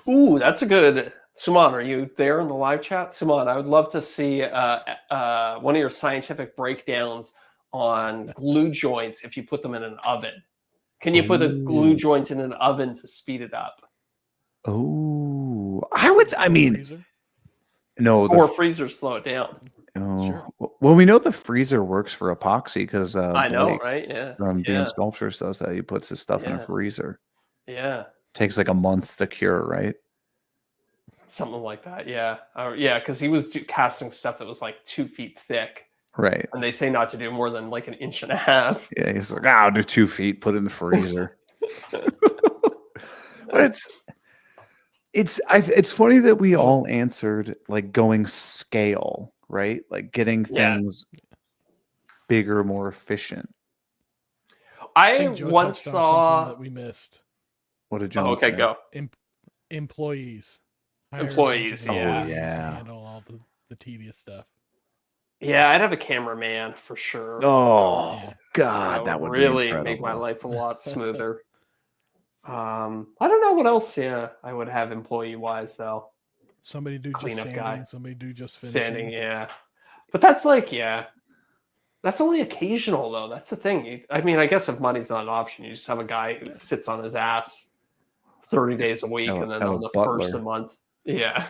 Ooh, that's a good. Suman, are you there in the live chat? Suman, I would love to see one of your scientific breakdowns on glue joints if you put them in an oven. Can you put a glue Ooh. joint in an oven to speed it up? Oh, Freezer? no, Or freezer slow it down? Sure. Well, we know the freezer works for epoxy because I know, Blake right? Yeah. from Yeah. DM Sculptures does that. He puts his stuff in a Yeah. freezer. Yeah. Takes like a month to cure, right? Something like that. Yeah. Yeah. Because he was casting stuff that was like 2 feet thick. Right. And they say not to do more than like an inch and a half. Yeah, he's like, I'll do 2 feet, put it in the freezer. But it's funny that we all answered like going scale, right? Like getting Yeah. things bigger, more efficient. I think Joe once touched on something saw. that we missed. What did John Okay, say? go. Employees. Hire a bunch Employees, of yeah. employees to Yeah. handle all the tedious stuff. Yeah, I'd have a cameraman for sure. Oh Yeah. God, that would really be make my incredible. life a lot smoother. I don't know what else. Yeah, I would have employee wise though. Somebody do just Cleanup sanding, guy. somebody do just finishing. Sanding, yeah. But that's like, yeah, that's only occasional though. That's the thing. I mean, I guess if money's not an option, you just have a guy who sits on his ass 30 days a week, Have a- and then have a on the butler. first of the month, yeah.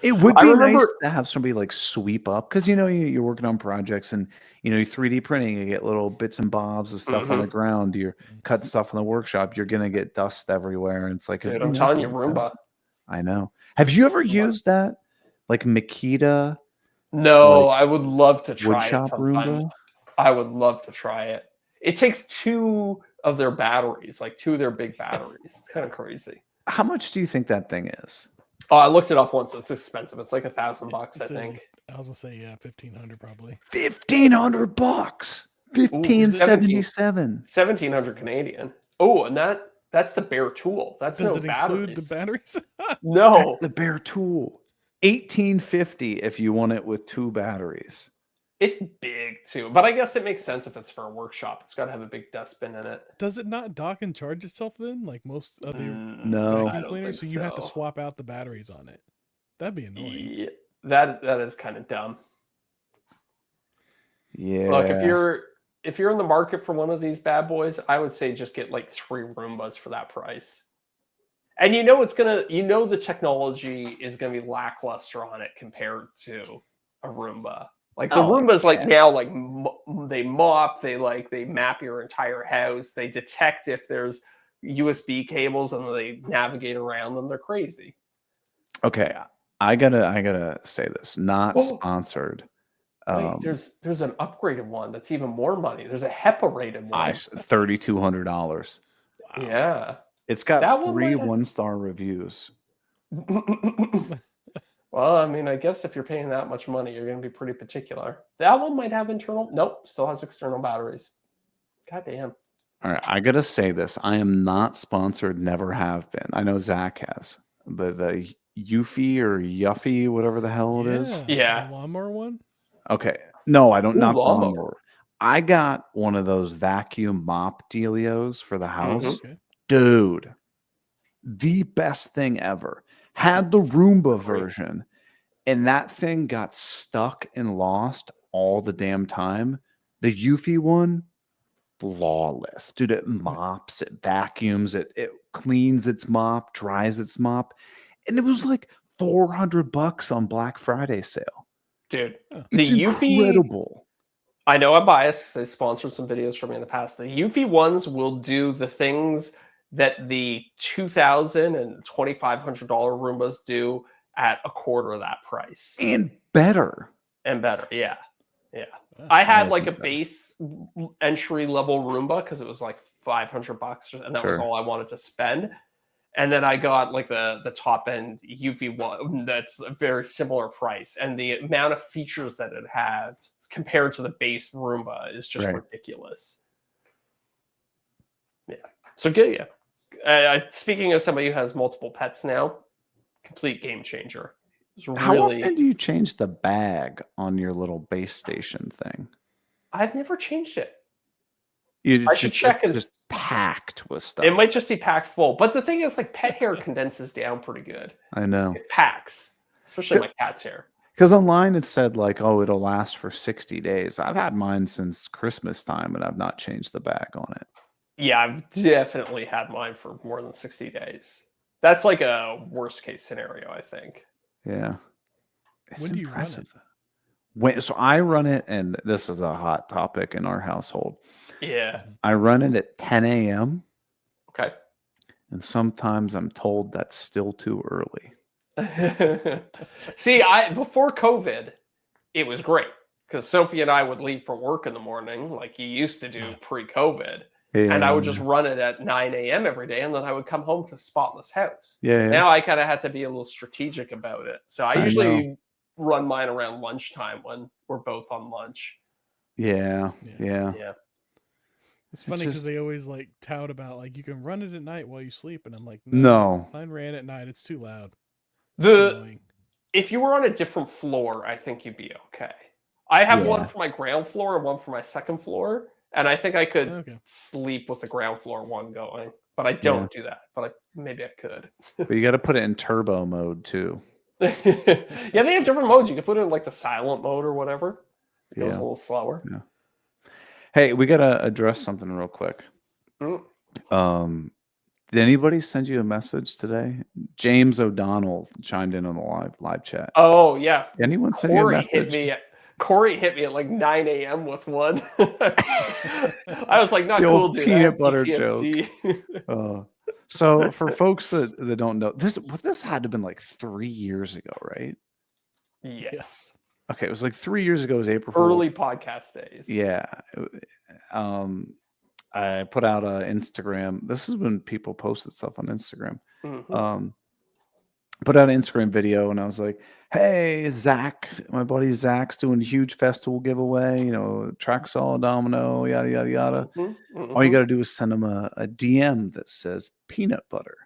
It would I be remember- nice to have somebody like sweep up because you're working on projects and you're 3D printing, you get little bits and bobs of stuff on the ground, you're cutting stuff in the workshop, you're gonna get dust everywhere. And it's like, Dude, it'd be I'm nice telling to you, just have- Roomba. I know. Have you ever used that? Like Makita No, like, I would love to try it woodshop sometime. Roomba? I would love to try it. It takes 2 of their batteries, like 2 of their big batteries. It's kind of crazy. How much do you think that thing is? Oh, I looked it up once. It's expensive. It's like $1,000, I It's think. I was gonna say 1,500 probably. $1,500. 1,577. 1,700 Canadian. Oh, and that's the bare tool. That's Does no it include the batteries. batteries? No. That's the bare tool. $1,850 if you want it with 2 batteries. It's big too, but I guess it makes sense if it's for a workshop. It's got to have a big dustbin in it. Does it not dock and charge itself then, like most other No. I vacuum don't cleaners? So think you have to so. swap out the batteries on it. That'd be annoying. Yeah, that is kind of dumb. Yeah. Look, if you're in the market for one of these bad boys, I would say just get like 3 Roombas for that price. And the technology is gonna be lackluster on it compared to a Roomba. Like the Roomba's like now, like they mop, they map your entire house, they detect if there's USB cables and they navigate around them. They're crazy. Okay, I gotta say this. Not Oh. sponsored. Wait, there's an upgraded one that's even more money. There's a HEPA rated one. $3,200. Wow. Yeah. It's got That one 3 might have- 1-star reviews. Well, I mean, I guess if you're paying that much money, you're going to be pretty particular. That one might have internal. Nope, still has external batteries. God damn. All right, I gotta say this. I am not sponsored. Never have been. I know Zach has, but the Eufy or Yuffie, whatever the hell it is. Yeah. The lawnmower one. Okay, no, I don't. Ooh, Not the lawnmower. lawnmower. I got one of those vacuum mop dealios for the house. Okay. Dude, the best thing ever. Had the Roomba version, and that thing got stuck and lost all the damn time. The Eufy one, flawless. Dude, it mops, it vacuums, it cleans its mop, dries its mop. And it was like $400 on Black Friday sale. Dude, It's the Eufy, incredible. I I know I'm biased because they sponsored some videos for me in the past. The Eufy ones will do the things that the $2,000 and $2,500 Roombas do at a quarter of that price. And better. And better, yeah. Wow. I had I like a think that's- base entry level Roomba because it was like $500 and that was Sure. all I wanted to spend. And then I got like the top end UV one that's a very similar price, and the amount of features that it has compared to the base Roomba is just Right. ridiculous. Yeah. So good. Yeah. Speaking of somebody who has multiple pets now, complete game changer. It's How really. often do you change the bag on your little base station thing? I've never changed it. You I should check. It's just packed with stuff. It might just be packed full, but the thing is, like, pet hair condenses down pretty good. I know. It packs, especially my cat's hair. Because online it said like, oh, it'll last for 60 days. I've had mine since Christmas time, and I've not changed the bag on it. Yeah, I've definitely had mine for more than 60 days. That's like a worst case scenario, I think. Yeah. It's When do you run impressive. So I run it, and this is a hot topic in our household. Yeah. I run it at 10 a.m. Okay. and sometimes I'm told that's still too early. See, before COVID, it was great because Sophie and I would leave for work in the morning, like you used to do pre-COVID, and I would just run it at 9 a.m. every day, and then I would come home to a spotless house. Yeah. Now I kind of had to be a little strategic about it, so I usually run mine around lunchtime when we're both on lunch. Yeah. It's funny because they always like tout about like you can run it at night while you sleep, and I'm like, no. Mine ran at night. It's too loud. If you were on a different floor, I think you'd be okay. I have one for my ground floor and one for my second floor, and I think I could sleep with the ground floor one going, but I don't do that. But maybe I could. But you got to put it in turbo mode too. Yeah, they have different modes. You can put it in like the silent mode or whatever. It goes a little slower. Yeah. Hey, we got to address something real quick. Did anybody send you a message today? James O'Donnell chimed in on the live chat. Oh, yeah. Anyone send you a message? Corey hit me at like 9 a.m. with one. I was like, not the cool, dude. Peanut butter joke. So for folks that don't know, this had to have been like 3 years ago, right? Yes. Okay, it was like 3 years ago. It was April Early podcast days. Yeah. I put out an Instagram. This is when people posted stuff on Instagram. Put out an Instagram video, and I was like, hey, Zach, my buddy Zach's doing a huge festival giveaway, Traxol, Domino, yada, yada, yada. All you got to do is send him a DM that says peanut butter.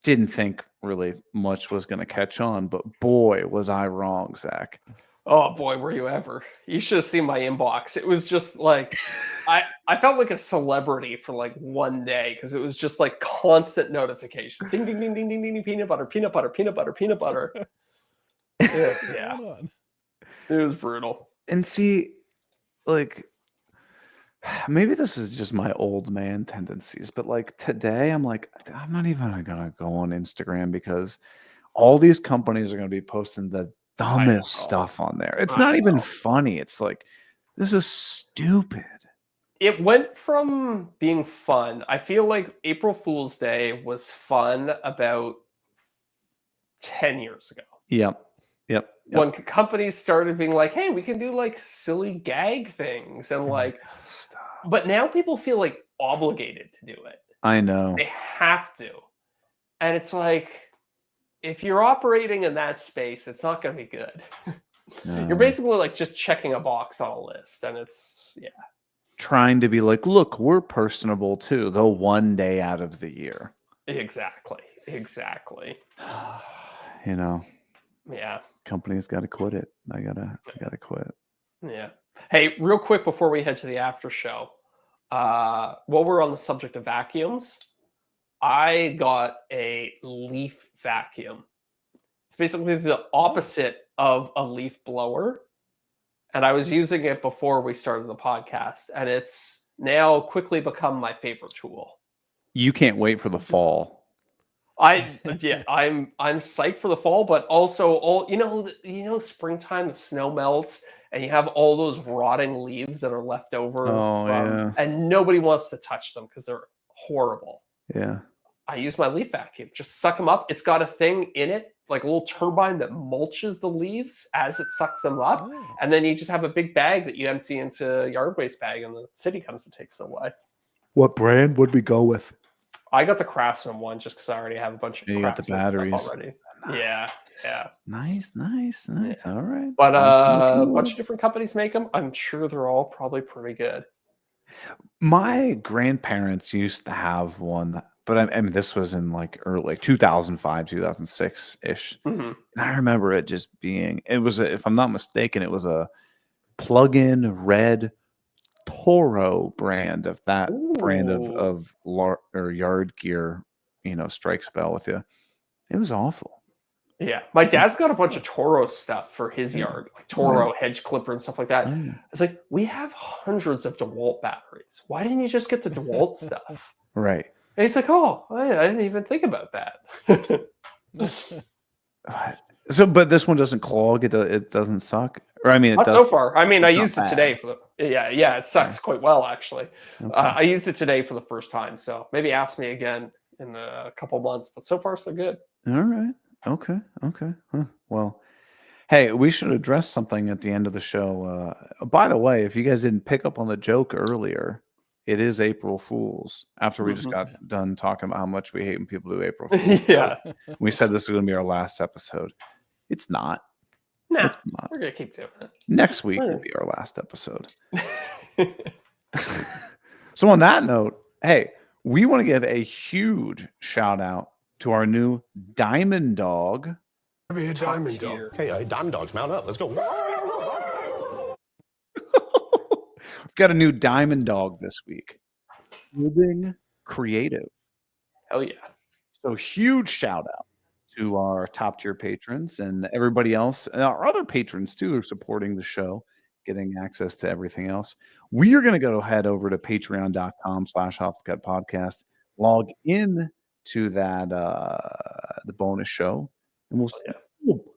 Didn't think really much was going to catch on, but boy, was I wrong, Zach. Oh boy, were you ever. You should have seen my inbox. It was just like, I felt like a celebrity for like one day because it was just like constant notification. Ding, ding, ding, ding, ding, ding, peanut butter, peanut butter, peanut butter, peanut butter. Yeah. It was brutal. And see, like, maybe this is just my old man tendencies, but like today I'm like, I'm not even going to go on Instagram because all these companies are going to be posting the dumbest stuff on there. It's not even funny. It's like, this is stupid. It went from being fun. I feel like April Fool's Day was fun about 10 years ago. Yep. When companies started being like, hey, we can do like silly gag things and like, but now people feel like obligated to do it. I know. They have to. And it's like, if you're operating in that space, it's not going to be good. No. You're basically like just checking a box on a list, and it's trying to be like, look, we're personable too. Go one day out of the year. Exactly. Yeah. Company's got to quit it. I gotta quit. Yeah. Hey, real quick before we head to the after show, while we're on the subject of vacuums, I got a leaf vacuum. It's basically the opposite of a leaf blower. And I was using it before we started the podcast, and it's now quickly become my favorite tool. You can't wait for the fall. I'm psyched for the fall, but also springtime, the snow melts, and you have all those rotting leaves that are left over and nobody wants to touch them because they're horrible. Yeah. I use my leaf vacuum. Just suck them up. It's got a thing in it, like a little turbine that mulches the leaves as it sucks them up. Oh. And then you just have a big bag that you empty into a yard waste bag, and the city comes and takes it away. What brand would we go with? I got the Craftsman one just because I already have a bunch of Yeah, you got the Craftsman stuff batteries. already. Yeah. Nice. Yeah. All right. But Awesome. a bunch of different companies make them. I'm sure they're all probably pretty good. My grandparents used to have one, but I mean, this was in like early 2005, 2006 ish. Hmm. And I remember it just being, if I'm not mistaken, it was a plug-in red Toro brand of that brand Ooh. or yard gear, strikes a bell with you. It was awful. Yeah, my dad's got a bunch of Toro stuff for his Yeah. yard, like Toro hedge clipper and stuff like that. Oh, yeah. It's like, we have hundreds of DeWalt batteries. Why didn't you just get the DeWalt stuff? Right. And he's like, oh, I didn't even think about that. So, but this one doesn't clog. It doesn't suck. Or I mean, it Not does. so far. I mean, I It's not used it bad. today yeah, it sucks quite well, actually. Okay. I used it today for the first time, so maybe ask me again in a couple months, but so far so good. All right. Okay. Huh. Well, hey, we should address something at the end of the show. By the way, if you guys didn't pick up on the joke earlier, it is April Fools. After we just got done talking about how much we hate when people do April Fools. Yeah. We said this is going to be our last episode. It's not. Nah, It's not. we're gonna keep doing it. Next week will be our last episode. So on that note, hey, we want to give a huge shout out to our new Diamond Dog. Be a diamond dog. Okay, diamond dogs, mount up. Let's go. We've got a new Diamond Dog this week. Living Creative. Hell yeah. So huge shout out to our top tier patrons and everybody else, and our other patrons too, who are supporting the show, getting access to everything else. We are going to head over to patreon.com/offthecut-podcast, log in to that, the bonus show. And we'll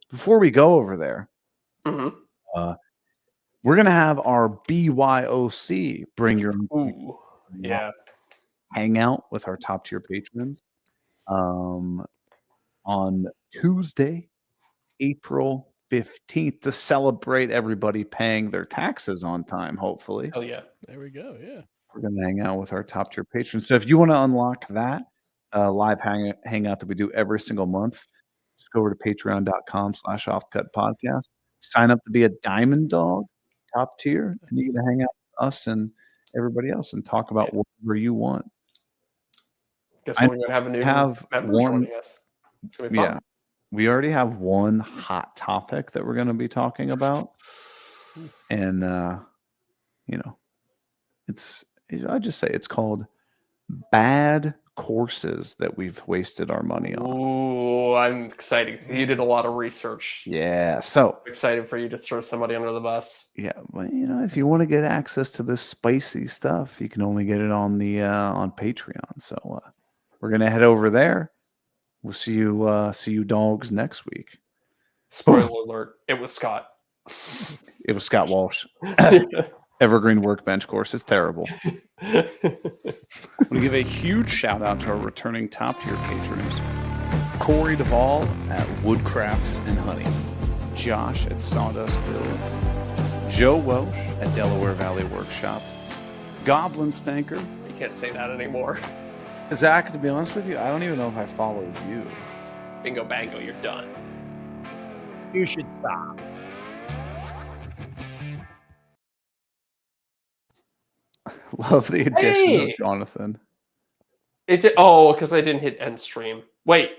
before we go over there, we're going to have our BYOC, bring your own hangout with our top tier patrons on Tuesday, April 15th, to celebrate everybody paying their taxes on time, hopefully. Hell yeah. There we go. Yeah. We're going to hang out with our top tier patrons. So if you want to unlock that live hangout that we do every single month, just go over to patreon.com/offcutpodcast. Sign up to be a Diamond Dog top tier, and you get to hang out with us and everybody else and talk about whatever you want. Guess we're going to have a new member joining us. It's gonna be fun. Yeah, we already have one hot topic that we're going to be talking about, and I just say it's called bad courses that we've wasted our money on. Ooh, I'm excited. You did a lot of research. Yeah, so I'm excited for you to throw somebody under the bus. Yeah, well, if you want to get access to this spicy stuff, you can only get it on the on Patreon. So we're gonna head over there. We'll see you dogs next week. Spoiler alert, it was Scott. It was Scott Walsh. Evergreen Workbench course is terrible. I want to give a huge shout out to our returning top tier patrons: Corey Duvall at Woodcrafts and Honey, Josh at Sawdust Bills, Joe Welsh at Delaware Valley Workshop, Goblin Spanker. You can't say that anymore. Zach, to be honest with you, I don't even know if I followed you. Bingo bango, you're done. You should stop. Love the addition of Hey! Jonathan. Because I didn't hit end stream. Wait.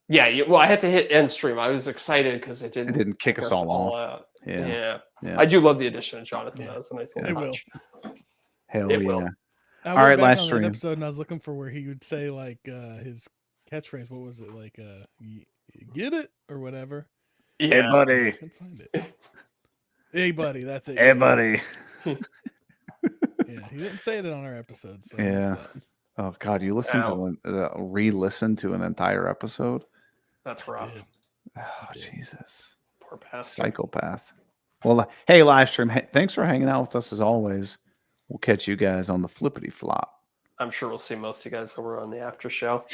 Yeah, I had to hit end stream. I was excited because it didn't kick us all off. out. Yeah. I do love the addition of Jonathan. That was a nice little It will. touch. Hell It yeah. will. I All went right, back last on that stream. episode and I was looking for where he would say like his catchphrase. What was it like? You get it or whatever. Yeah. Hey, I buddy. couldn't find it. Hey, buddy. That's it. Hey, Yeah. buddy. Yeah, he didn't say it on our episode. So I missed Yeah. that. Oh God, you listen to re-listen to an entire episode. That's rough. did. Oh Jesus, Poor bastard. psychopath. Well, hey, live stream. Hey, thanks for hanging out with us as always. We'll catch you guys on the flippity flop. I'm sure we'll see most of you guys over on the after show.